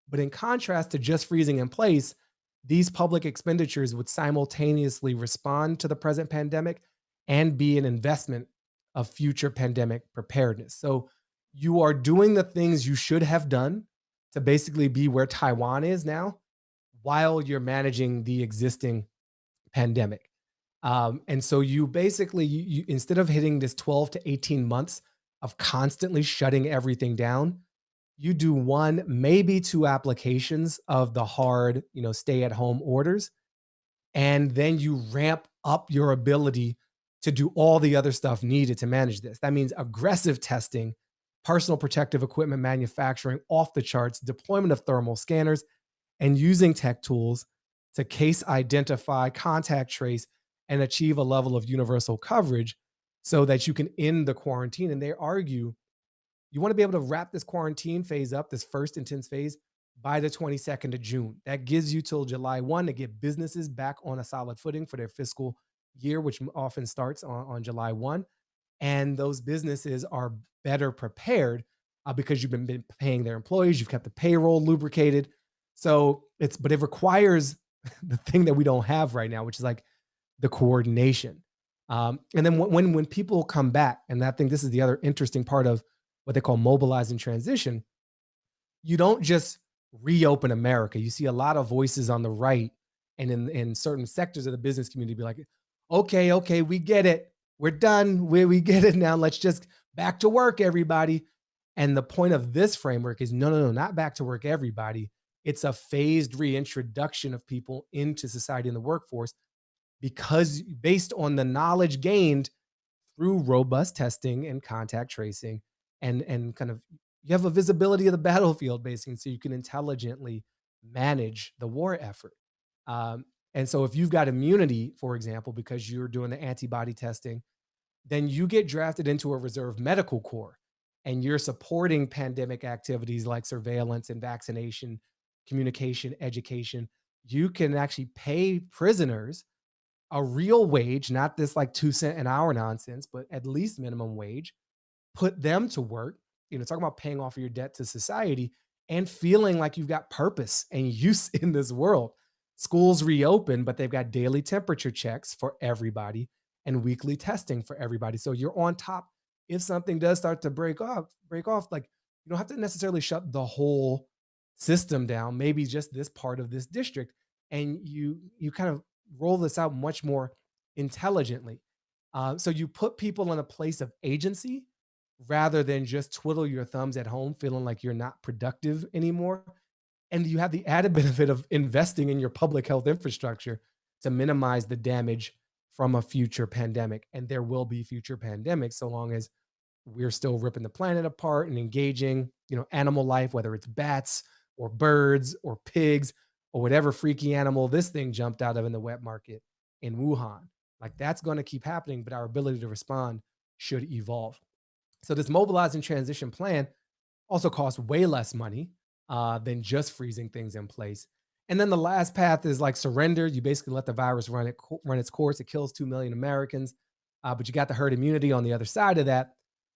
B: But in contrast to just freezing in place, these public expenditures would simultaneously respond to the present pandemic and be an investment of future pandemic preparedness. So you are doing the things you should have done to basically be where Taiwan is now while you're managing the existing pandemic. And so you basically, you instead of hitting this 12 to 18 months of constantly shutting everything down, you do 1, maybe 2 applications of the hard, stay at home orders. And then you ramp up your ability to do all the other stuff needed to manage this. That means aggressive testing, personal protective equipment manufacturing off the charts, deployment of thermal scanners, and using tech tools to case identify, contact trace, and achieve a level of universal coverage so that you can end the quarantine. And they argue you want to be able to wrap this quarantine phase up, this first intense phase, by the 22nd of June. That gives you till July 1 to get businesses back on a solid footing for their fiscal year, which often starts on July 1. And those businesses are better prepared because you've been paying their employees, you've kept the payroll lubricated. So but it requires the thing that we don't have right now, which is like the coordination. And then when people come back, and I think this is the other interesting part of what they call mobilize and transition, you don't just reopen America. You see a lot of voices on the right and in certain sectors of the business community be like, okay, we get it. We're done. We get it now. Let's just back to work, everybody. And the point of this framework is no, not back to work, everybody. It's a phased reintroduction of people into society and the workforce, because based on the knowledge gained through robust testing and contact tracing and kind of, you have a visibility of the battlefield basically, so you can intelligently manage the war effort. And so if you've got immunity, for example, because you're doing the antibody testing, then you get drafted into a reserve medical corps and you're supporting pandemic activities like surveillance and vaccination, communication, education. You can actually pay prisoners a real wage, not this like 2 cent an hour nonsense, but at least minimum wage, put them to work, talking about paying off your debt to society and feeling like you've got purpose and use in this world. Schools reopen, but they've got daily temperature checks for everybody and weekly testing for everybody. So you're on top. If something does start to break off, like you don't have to necessarily shut the whole system down, maybe just this part of this district. And you kind of roll this out much more intelligently. So you put people in a place of agency rather than just twiddle your thumbs at home, feeling like you're not productive anymore. And you have the added benefit of investing in your public health infrastructure to minimize the damage from a future pandemic. And there will be future pandemics so long as we're still ripping the planet apart and engaging, animal life, whether it's bats or birds or pigs or whatever freaky animal this thing jumped out of in the wet market in Wuhan. Like that's going to keep happening, but our ability to respond should evolve. So this mobilize and transition plan also costs way less money than just freezing things in place. And then the last path is like surrender. You basically let the virus run its course. It kills 2 million Americans, but you got the herd immunity on the other side of that.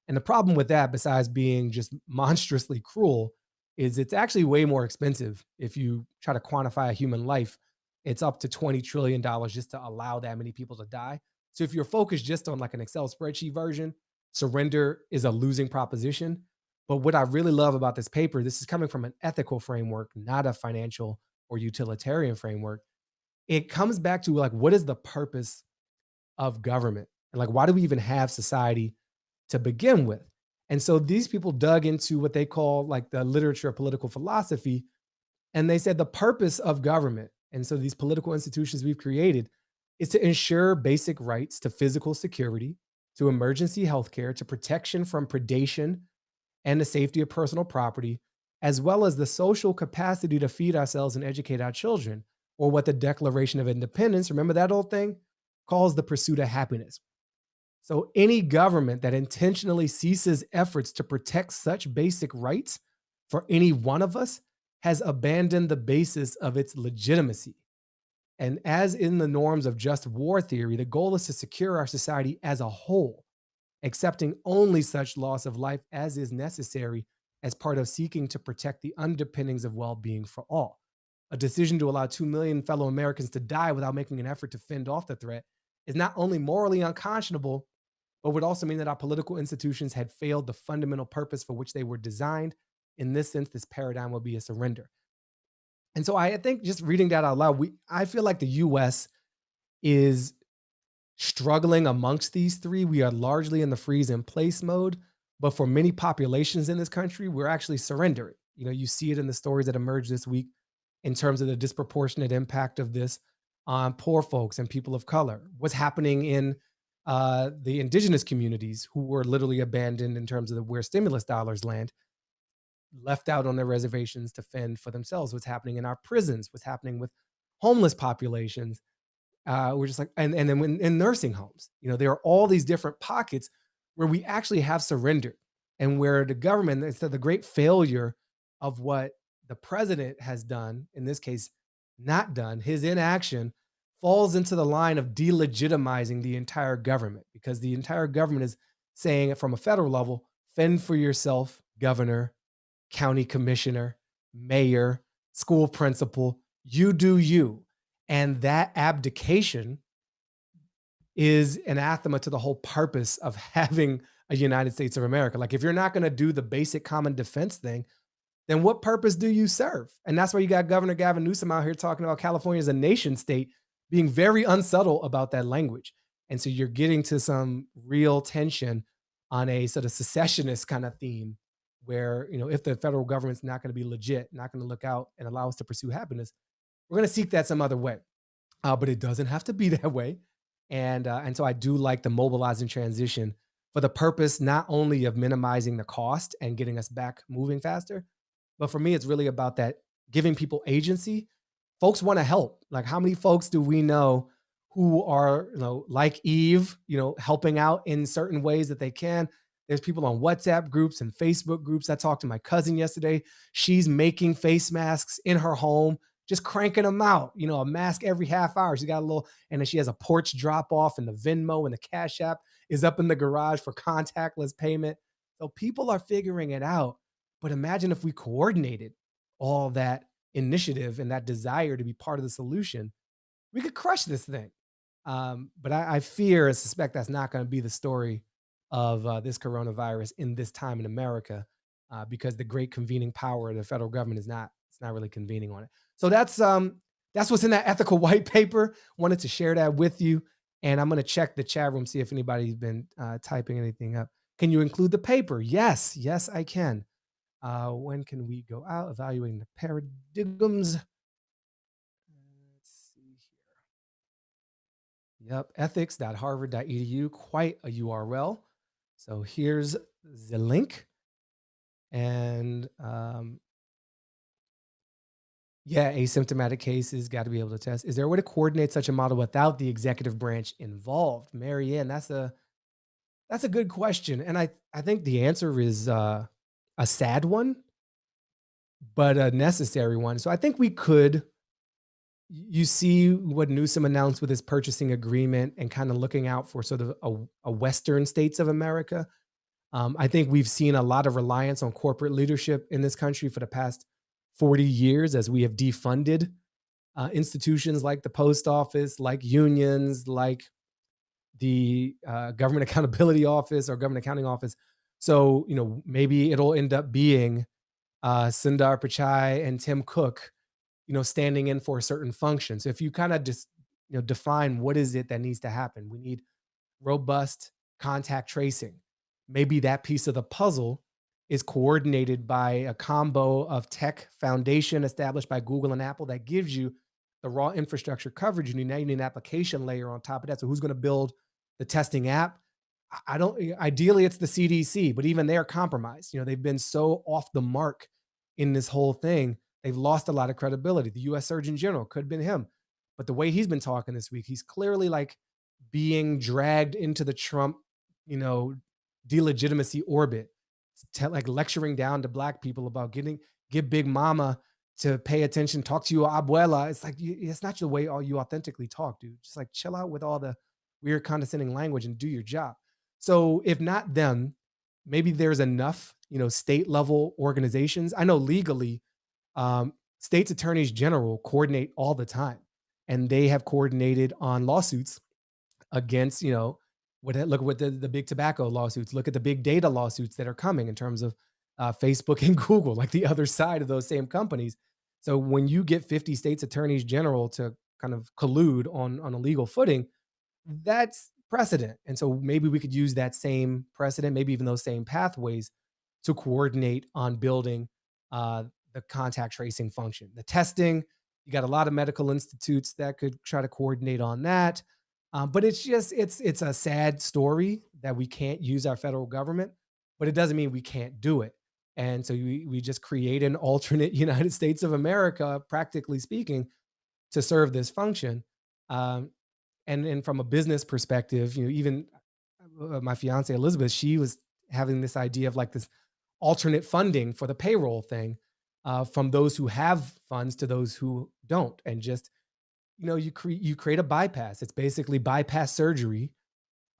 B: And the problem with that, besides being just monstrously cruel, is it's actually way more expensive. If you try to quantify a human life, it's up to $20 trillion just to allow that many people to die. So if you're focused just on like an Excel spreadsheet version, surrender is a losing proposition. But what I really love about this paper, this is coming from an ethical framework, not a financial or utilitarian framework. It comes back to like, what is the purpose of government? And like, why do we even have society to begin with? And so these people dug into what they call like the literature of political philosophy. And they said the purpose of government, and so these political institutions we've created, is to ensure basic rights to physical security, to emergency healthcare, to protection from predation, and the safety of personal property, as well as the social capacity to feed ourselves and educate our children, or what the Declaration of Independence, remember that old thing, calls the pursuit of happiness. So any government that intentionally ceases efforts to protect such basic rights for any one of us has abandoned the basis of its legitimacy. And as in the norms of just war theory, the goal is to secure our society as a whole, accepting only such loss of life as is necessary as part of seeking to protect the underpinnings of well-being for all. A decision to allow 2 million fellow Americans to die without making an effort to fend off the threat is not only morally unconscionable, but would also mean that our political institutions had failed the fundamental purpose for which they were designed. In this sense, this paradigm will be a surrender. And so I think just reading that out loud, I feel like the US is struggling amongst these three. We are largely in the freeze in place mode, but for many populations in this country, we're actually surrendering. You see it in the stories that emerged this week in terms of the disproportionate impact of this on poor folks and people of color. What's happening in the indigenous communities who were literally abandoned in terms of where stimulus dollars land, left out on their reservations to fend for themselves. What's happening in our prisons, what's happening with homeless populations. We're just like, and then in nursing homes, there are all these different pockets where we actually have surrendered. and where the government, it's the great failure of what the president has done, in this case, not done, his inaction falls into the line of delegitimizing the entire government, because the entire government is saying from a federal level, fend for yourself, governor, county commissioner, mayor, school principal, you do you. And that abdication is anathema to the whole purpose of having a United States of America. Like, if you're not going to do the basic common defense thing, then what purpose do you serve? And that's why you got Governor Gavin Newsom out here talking about California as a nation state, being very unsubtle about that language. And so you're getting to some real tension on a sort of secessionist kind of theme where, if the federal government's not going to be legit, not going to look out and allow us to pursue happiness, we're going to seek that some other way. But it doesn't have to be that way. And so I do like the mobilizing transition for the purpose not only of minimizing the cost and getting us back moving faster, but for me, it's really about that giving people agency. Folks want to help. Like, how many folks do we know who are, like Eve, helping out in certain ways that they can? There's people on WhatsApp groups and Facebook groups. I talked to my cousin yesterday. She's making face masks in her home, just cranking them out, a mask every half hour. She got a little, and then she has a porch drop off, and the Venmo and the Cash App is up in the garage for contactless payment. So people are figuring it out. But imagine if we coordinated all that initiative and that desire to be part of the solution, we could crush this thing. But I fear and suspect that's not going to be the story of this coronavirus in this time in America, because the great convening power of the federal government it's not really convening on it. So that's what's in that ethical white paper. Wanted to share that with you. And I'm going to check the chat room, see if anybody's been typing anything up. Can you include the paper? Yes, I can. When can we go out? Evaluating the paradigms. Let's see here. Yep, ethics.harvard.edu, quite a URL. So here's the link. And asymptomatic cases got to be able to test. Is there a way to coordinate such a model without the executive branch involved? Marianne, that's a good question. And I think the answer is a sad one, but a necessary one. So I think we could. You see what Newsom announced with his purchasing agreement and kind of looking out for sort of a Western states of America. I think we've seen a lot of reliance on corporate leadership in this country for the past 40 years as we have defunded institutions like the post office, like unions, like the Government Accountability Office or Government Accounting Office. So, maybe it'll end up being Sundar Pichai and Tim Cook, standing in for a certain function. So if you kind of just, define what is it that needs to happen, we need robust contact tracing. Maybe that piece of the puzzle is coordinated by a combo of tech foundation established by Google and Apple that gives you the raw infrastructure coverage. You need an application layer on top of that. So who's going to build the testing app? Ideally it's the CDC, but even they're compromised. They've been so off the mark in this whole thing. They've lost a lot of credibility. The US Surgeon General could have been him. But the way he's been talking this week, he's clearly like being dragged into the Trump, delegitimacy orbit, like lecturing down to Black people about get Big Mama to pay attention, talk to your abuela. It's like, it's not the way you authentically talk, dude. Just like chill out with all the weird condescending language and do your job. So if not them, maybe there's enough, state level organizations. I know legally, states attorneys general coordinate all the time, and they have coordinated on lawsuits against, look at the big tobacco lawsuits, look at the big data lawsuits that are coming in terms of Facebook and Google, like the other side of those same companies. So when you get 50 states attorneys general to kind of collude on a legal footing, that's precedent. And so maybe we could use that same precedent, maybe even those same pathways to coordinate on building the contact tracing function. The testing, you got a lot of medical institutes that could try to coordinate on that. But it's a sad story that we can't use our federal government, but it doesn't mean we can't do it. And so we just create an alternate United States of America, practically speaking, to serve this function. And from a business perspective, even my fiance Elizabeth, she was having this idea of like this alternate funding for the payroll thing, from those who have funds to those who don't, and just, you create a bypass. It's basically bypass surgery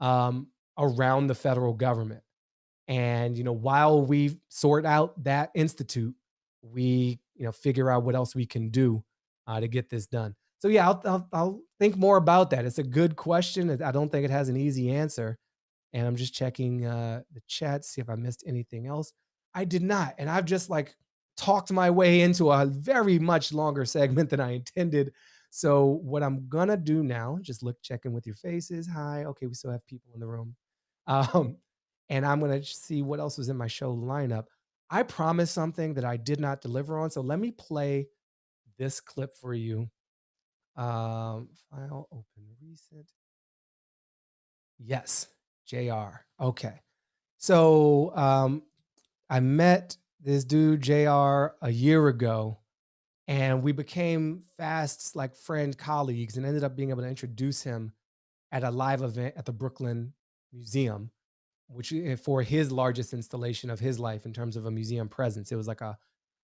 B: around the federal government. And, while we sort out that institute, we, figure out what else we can do to get this done. So yeah, I'll think more about that. It's a good question. I don't think it has an easy answer. And I'm just checking the chat, see if I missed anything else. I did not. And I've just like talked my way into a very much longer segment than I intended. So what I'm gonna do now, just check in with your faces. Hi. Okay, we still have people in the room. And I'm gonna see what else was in my show lineup. I promised something that I did not deliver on. So let me play this clip for you. File open recent. Yes, JR. Okay. So I met this dude, JR, a year ago, and we became fast, like friend colleagues, and ended up being able to introduce him at a live event at the Brooklyn Museum, which for his largest installation of his life in terms of a museum presence. It was like a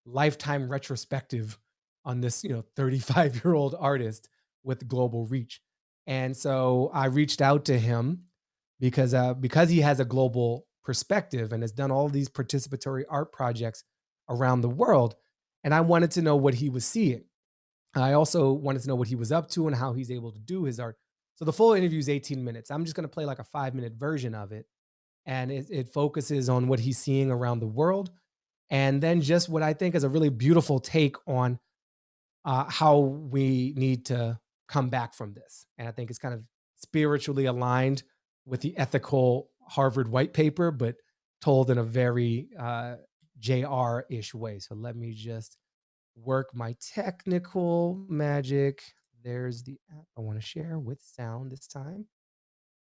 B: lifetime retrospective on this, 35-year-old artist with global reach. And so I reached out to him because he has a global perspective and has done all these participatory art projects around the world. And I wanted to know what he was seeing. I also wanted to know what he was up to and how he's able to do his art. So the full interview is 18 minutes. I'm just going to play like a 5-minute version of it. And it focuses on what he's seeing around the world. And then just what I think is a really beautiful take on how we need to come back from this. And I think it's kind of spiritually aligned with the ethical Harvard white paper, but told in a very JR-ish way. So let me just work my technical magic. There's the app I want to share with sound this time.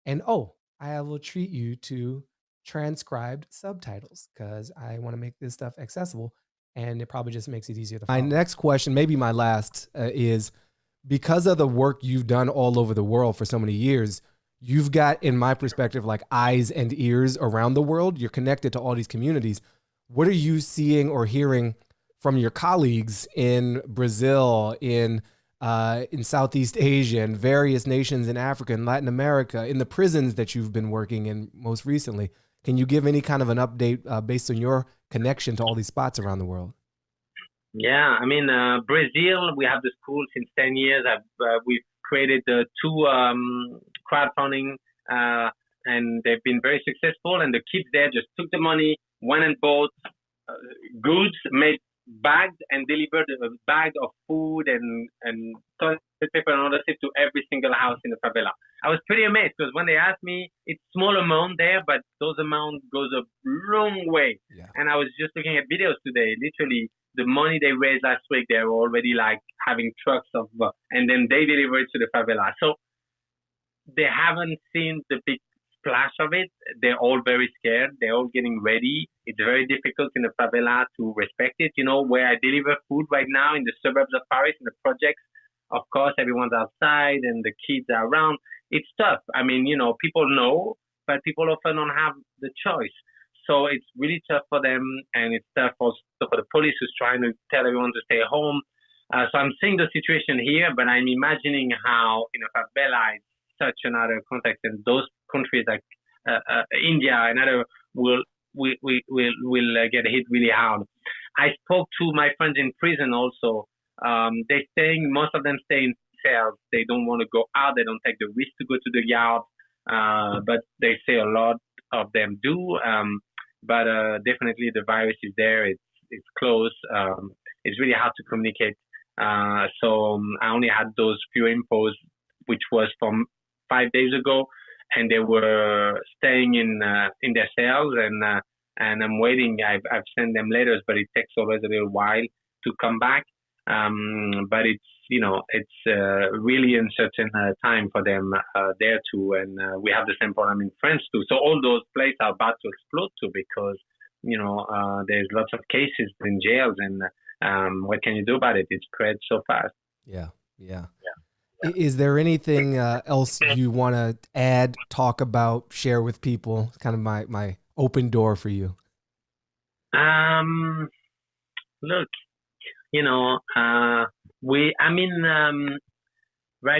B: And I will treat you to transcribed subtitles because I want to make this stuff accessible, and it probably just makes it easier to follow. My next question, maybe my last, is because of the work you've done all over the world for so many years, you've got, in my perspective, like eyes and ears around the world. You're connected to all these communities. What are you seeing or hearing from your colleagues in Brazil, in Southeast Asia, and various nations in Africa and Latin America, in the prisons that you've been working in most recently? Can you give any kind of an update based on your connection to all these spots around the world?
G: Yeah, I mean, Brazil, we have the school since 10 years. We've created 2 crowdfunding, and they've been very successful. And the kids there just took the money, went and bought goods, made bags, and delivered a bag of food and toilet paper and other stuff to every single house in the favela. I was pretty amazed because when they asked me, it's small amount there, but those amounts goes a long way. Yeah. And I was just looking at videos today. Literally, the money they raised last week, they were already like having trucks of, and then they deliver it to the favela. So they haven't seen the big splash of it. They're all very scared. They're all getting ready. It's very difficult in the favela to respect it. Where I deliver food right now in the suburbs of Paris, in the projects, of course, everyone's outside and the kids are around. It's tough. I mean, people know, but people often don't have the choice. So it's really tough for them, and it's tough also for the police who's trying to tell everyone to stay home. So I'm seeing the situation here, but I'm imagining how in a favela it's such another context, and those countries like India and other will get hit really hard. I spoke to my friends in prison also. Most of them stay in cells. They don't want to go out. They don't take the risk to go to the yard. But they say a lot of them do. But definitely the virus is there. It's close. It's really hard to communicate. So I only had those few infos, which was from 5 days ago, and they were staying in their cells, and I'm waiting. I've sent them letters, but it takes always a little while to come back. But it's really uncertain time for them there too, and we have the same problem in France too. So all those places are about to explode too, because there's lots of cases in jails, and what can you do about it? It spreads so fast.
B: Yeah. Is there anything else you want to add, talk about, share with people? It's kind of my open door for you?
G: Look, you know, right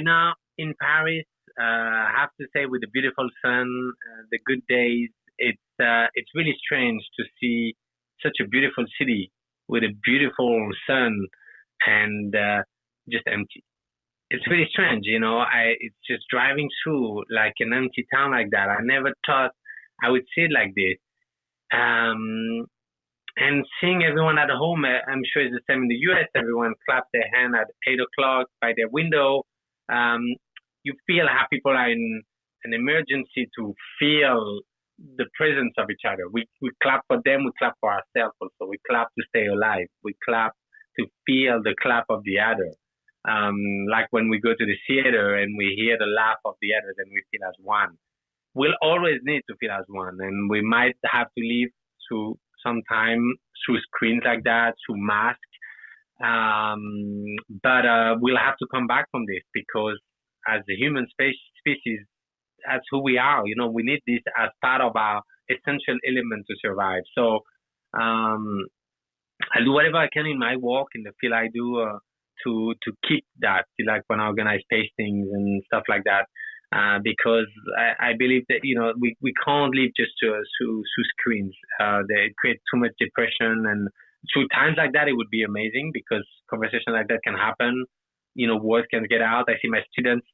G: now in Paris, I have to say, with the beautiful sun, the good days, it's really strange to see such a beautiful city with a beautiful sun and just empty. It's really strange, you know. It's just driving through like an empty town like that. I never thought I would see it like this. Um, and seeing everyone at home, I'm sure it's the same in the US. Everyone claps their hand at 8 o'clock by their window. Um, you feel how people are in an emergency to feel the presence of each other. We clap for them, we clap for ourselves also. We clap to stay alive. We clap to feel the clap of the other. Like when we go to the theater and we hear the laugh of the other, then we feel as one. We'll always need to feel as one, and we might have to live through some time through screens like that, through masks. But we'll have to come back from this because as the human species, that's who we are. You know, we need this as part of our essential element to survive. So I do whatever I can in my work, in the field I do, to keep that. Like when I organize tastings and stuff like that. Because I believe that, you know, we can't live just through screens. They create too much depression, and through times like that, it would be amazing because conversation like that can happen. You know, words can get out. I see my students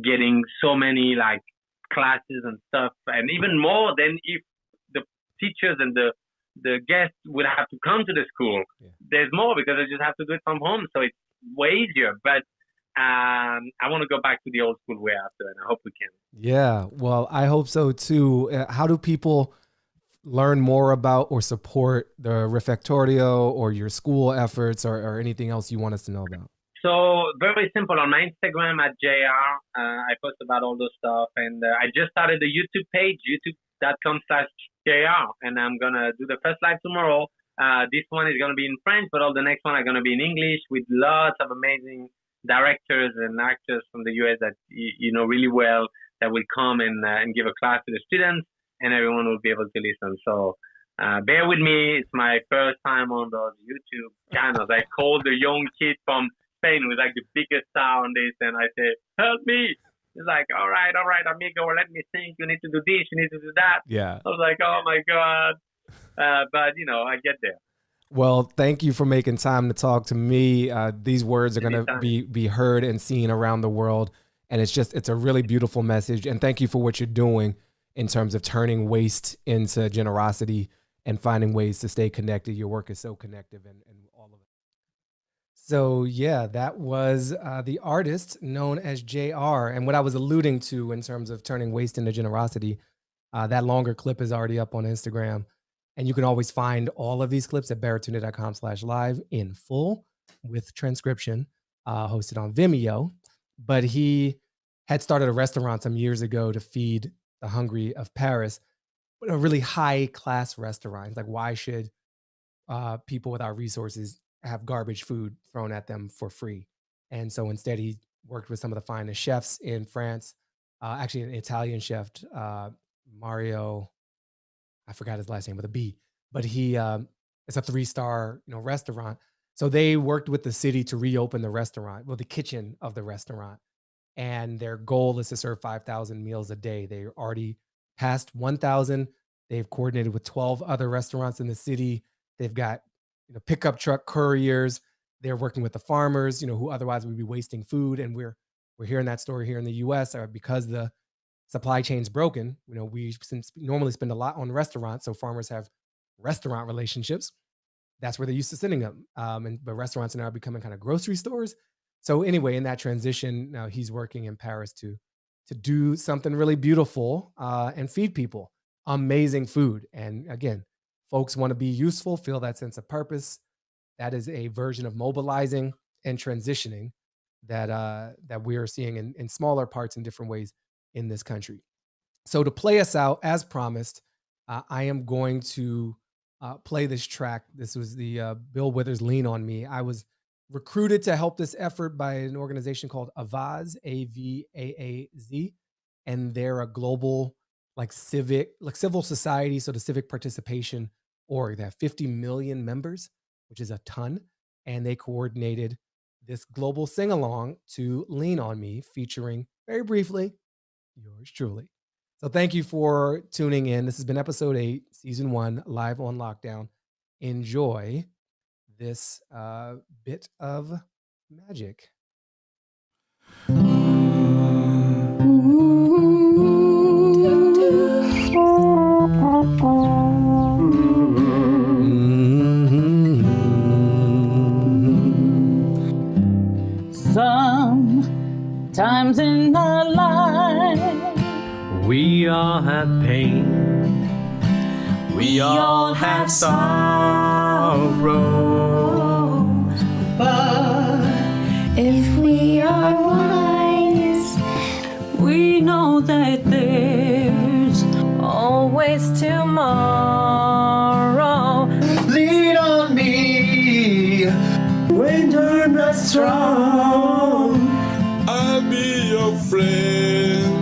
G: getting so many like classes and stuff, and even more than if the teachers and the guests would have to come to the school.
B: Yeah.
G: There's more because they just have to do it from home, so it's way easier. But I want to go back to the old school way after, and I hope we can.
B: Yeah, well, I hope so too. How do people learn more about or support the Refectorio or your school efforts or anything else you want us to know about?
G: So very simple. On my Instagram at JR, I post about all those stuff, and I just started a YouTube page, youtube.com/JR, and I'm gonna do the first live tomorrow. This one is gonna be in French, but all the next one are gonna be in English with lots of amazing directors and actors from the US that you know really well that will come and give a class to the students, and everyone will be able to listen. So bear with me. It's my first time on those YouTube channels. I called the young kid from Spain who's like the biggest star on this, and I say, help me. He's like, all right, amigo, let me think. You need to do this, you need to do that.
B: Yeah.
G: I was like, oh my God. But you know, I get there.
B: Well, thank you for making time to talk to me. These words are going to be heard and seen around the world. And it's a really beautiful message. And thank you for what you're doing in terms of turning waste into generosity and finding ways to stay connected. Your work is so connective and all of it. So yeah, that was the artist known as JR. And what I was alluding to in terms of turning waste into generosity, that longer clip is already up on Instagram. And you can always find all of these clips at baratunde.com/live in full with transcription, hosted on Vimeo. But he had started a restaurant some years ago to feed the hungry of Paris, but a really high class restaurant. Like, why should people without resources have garbage food thrown at them for free? And so instead, he worked with some of the finest chefs in France, actually an Italian chef, Mario. I forgot his last name with a B, but he it's a 3-star restaurant. So they worked with the city to reopen the restaurant, well, the kitchen of the restaurant, and their goal is to serve 5,000 meals a day. They already passed 1,000. They've coordinated with 12 other restaurants in the city. They've got pickup truck couriers. They're working with the farmers, who otherwise would be wasting food. And we're hearing that story here in the U.S. Because the supply chain's broken. We normally spend a lot on restaurants, so farmers have restaurant relationships. That's where they're used to sending them. But restaurants are now becoming kind of grocery stores. So anyway, in that transition, now he's working in Paris to do something really beautiful and feed people amazing food. And again, folks want to be useful, feel that sense of purpose. That is a version of mobilizing and transitioning that we are seeing in smaller parts in different ways in this country. So to play us out, as promised, I am going to play this track. This was the Bill Withers' Lean on Me. I was recruited to help this effort by an organization called Avaaz, AVAAZ, and they're a global civil society, so the civic participation org. They have 50 million members, which is a ton. And they coordinated this global sing-along to Lean On Me, featuring, very briefly, yours truly. So thank you for tuning in. This has been episode 8, season 1, live on lockdown. Enjoy this bit of magic.
H: Sometimes in our life,
F: We all have pain.
H: we all have sorrow. But if we are wise, we know that there's always tomorrow.
F: Lean on me when you're not strong. I'll be your friend.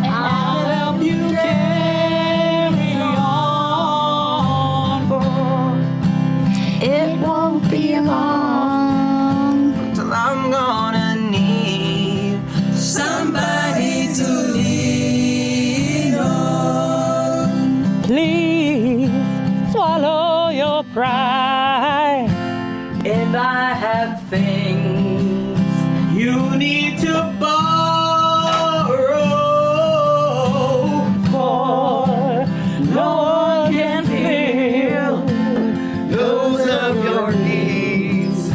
H: I'll help you carry on, for it won't be long till I'm gonna need somebody to lean on. Please swallow your pride. If I have things you need to borrow, for no one can feel those of your needs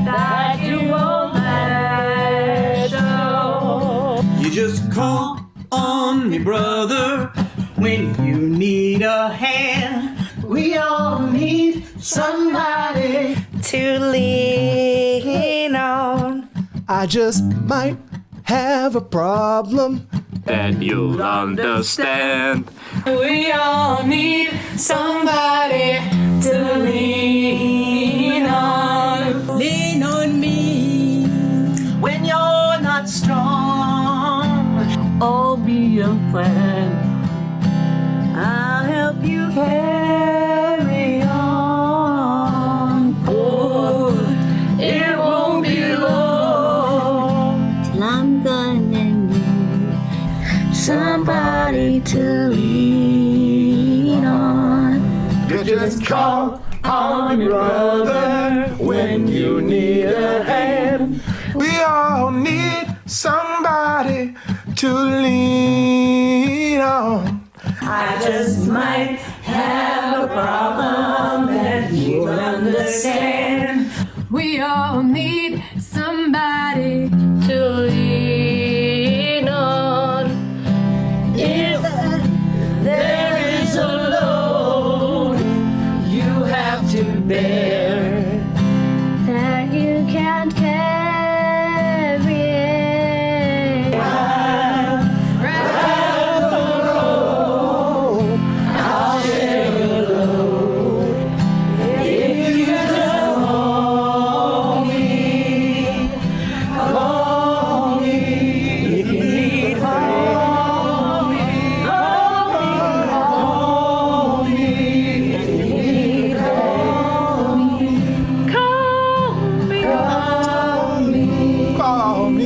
H: that you won't let show. You just call on me, brother, when you need a hand. We all need somebody to lean on.
B: I just might have a problem.
F: That you'll understand.
H: We all need somebody to lean on. Lean on me when you're not strong. I'll be your friend. I'll help you carry on. Oh, it won't be long till I'm gonna need somebody to lean on.
F: You just call on me, brother, when you need a hand. We all need somebody to lean on.
H: I just might have a problem that you'll understand. We all need somebody to lean on. If there is a load you have to bear that you can't carry it, ride the road, I'll share your load. If you just call me, if you need call me, call me, if you need call me, call me,
F: Call me.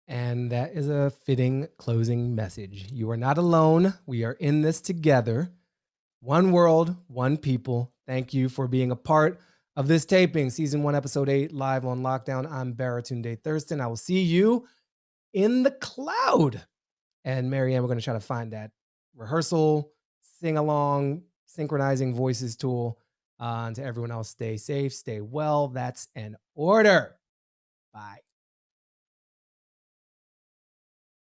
B: And that is a fitting closing message. You are not alone. We are in this together. One world, one people. Thank you for being a part of this taping. Season 1, episode 8, live on lockdown. I'm Baratunde Thurston. I will see you in the cloud. And Marianne, we're going to try to find that rehearsal, sing along, synchronizing voices tool. And to everyone else, stay safe, stay well. That's an order. Bye.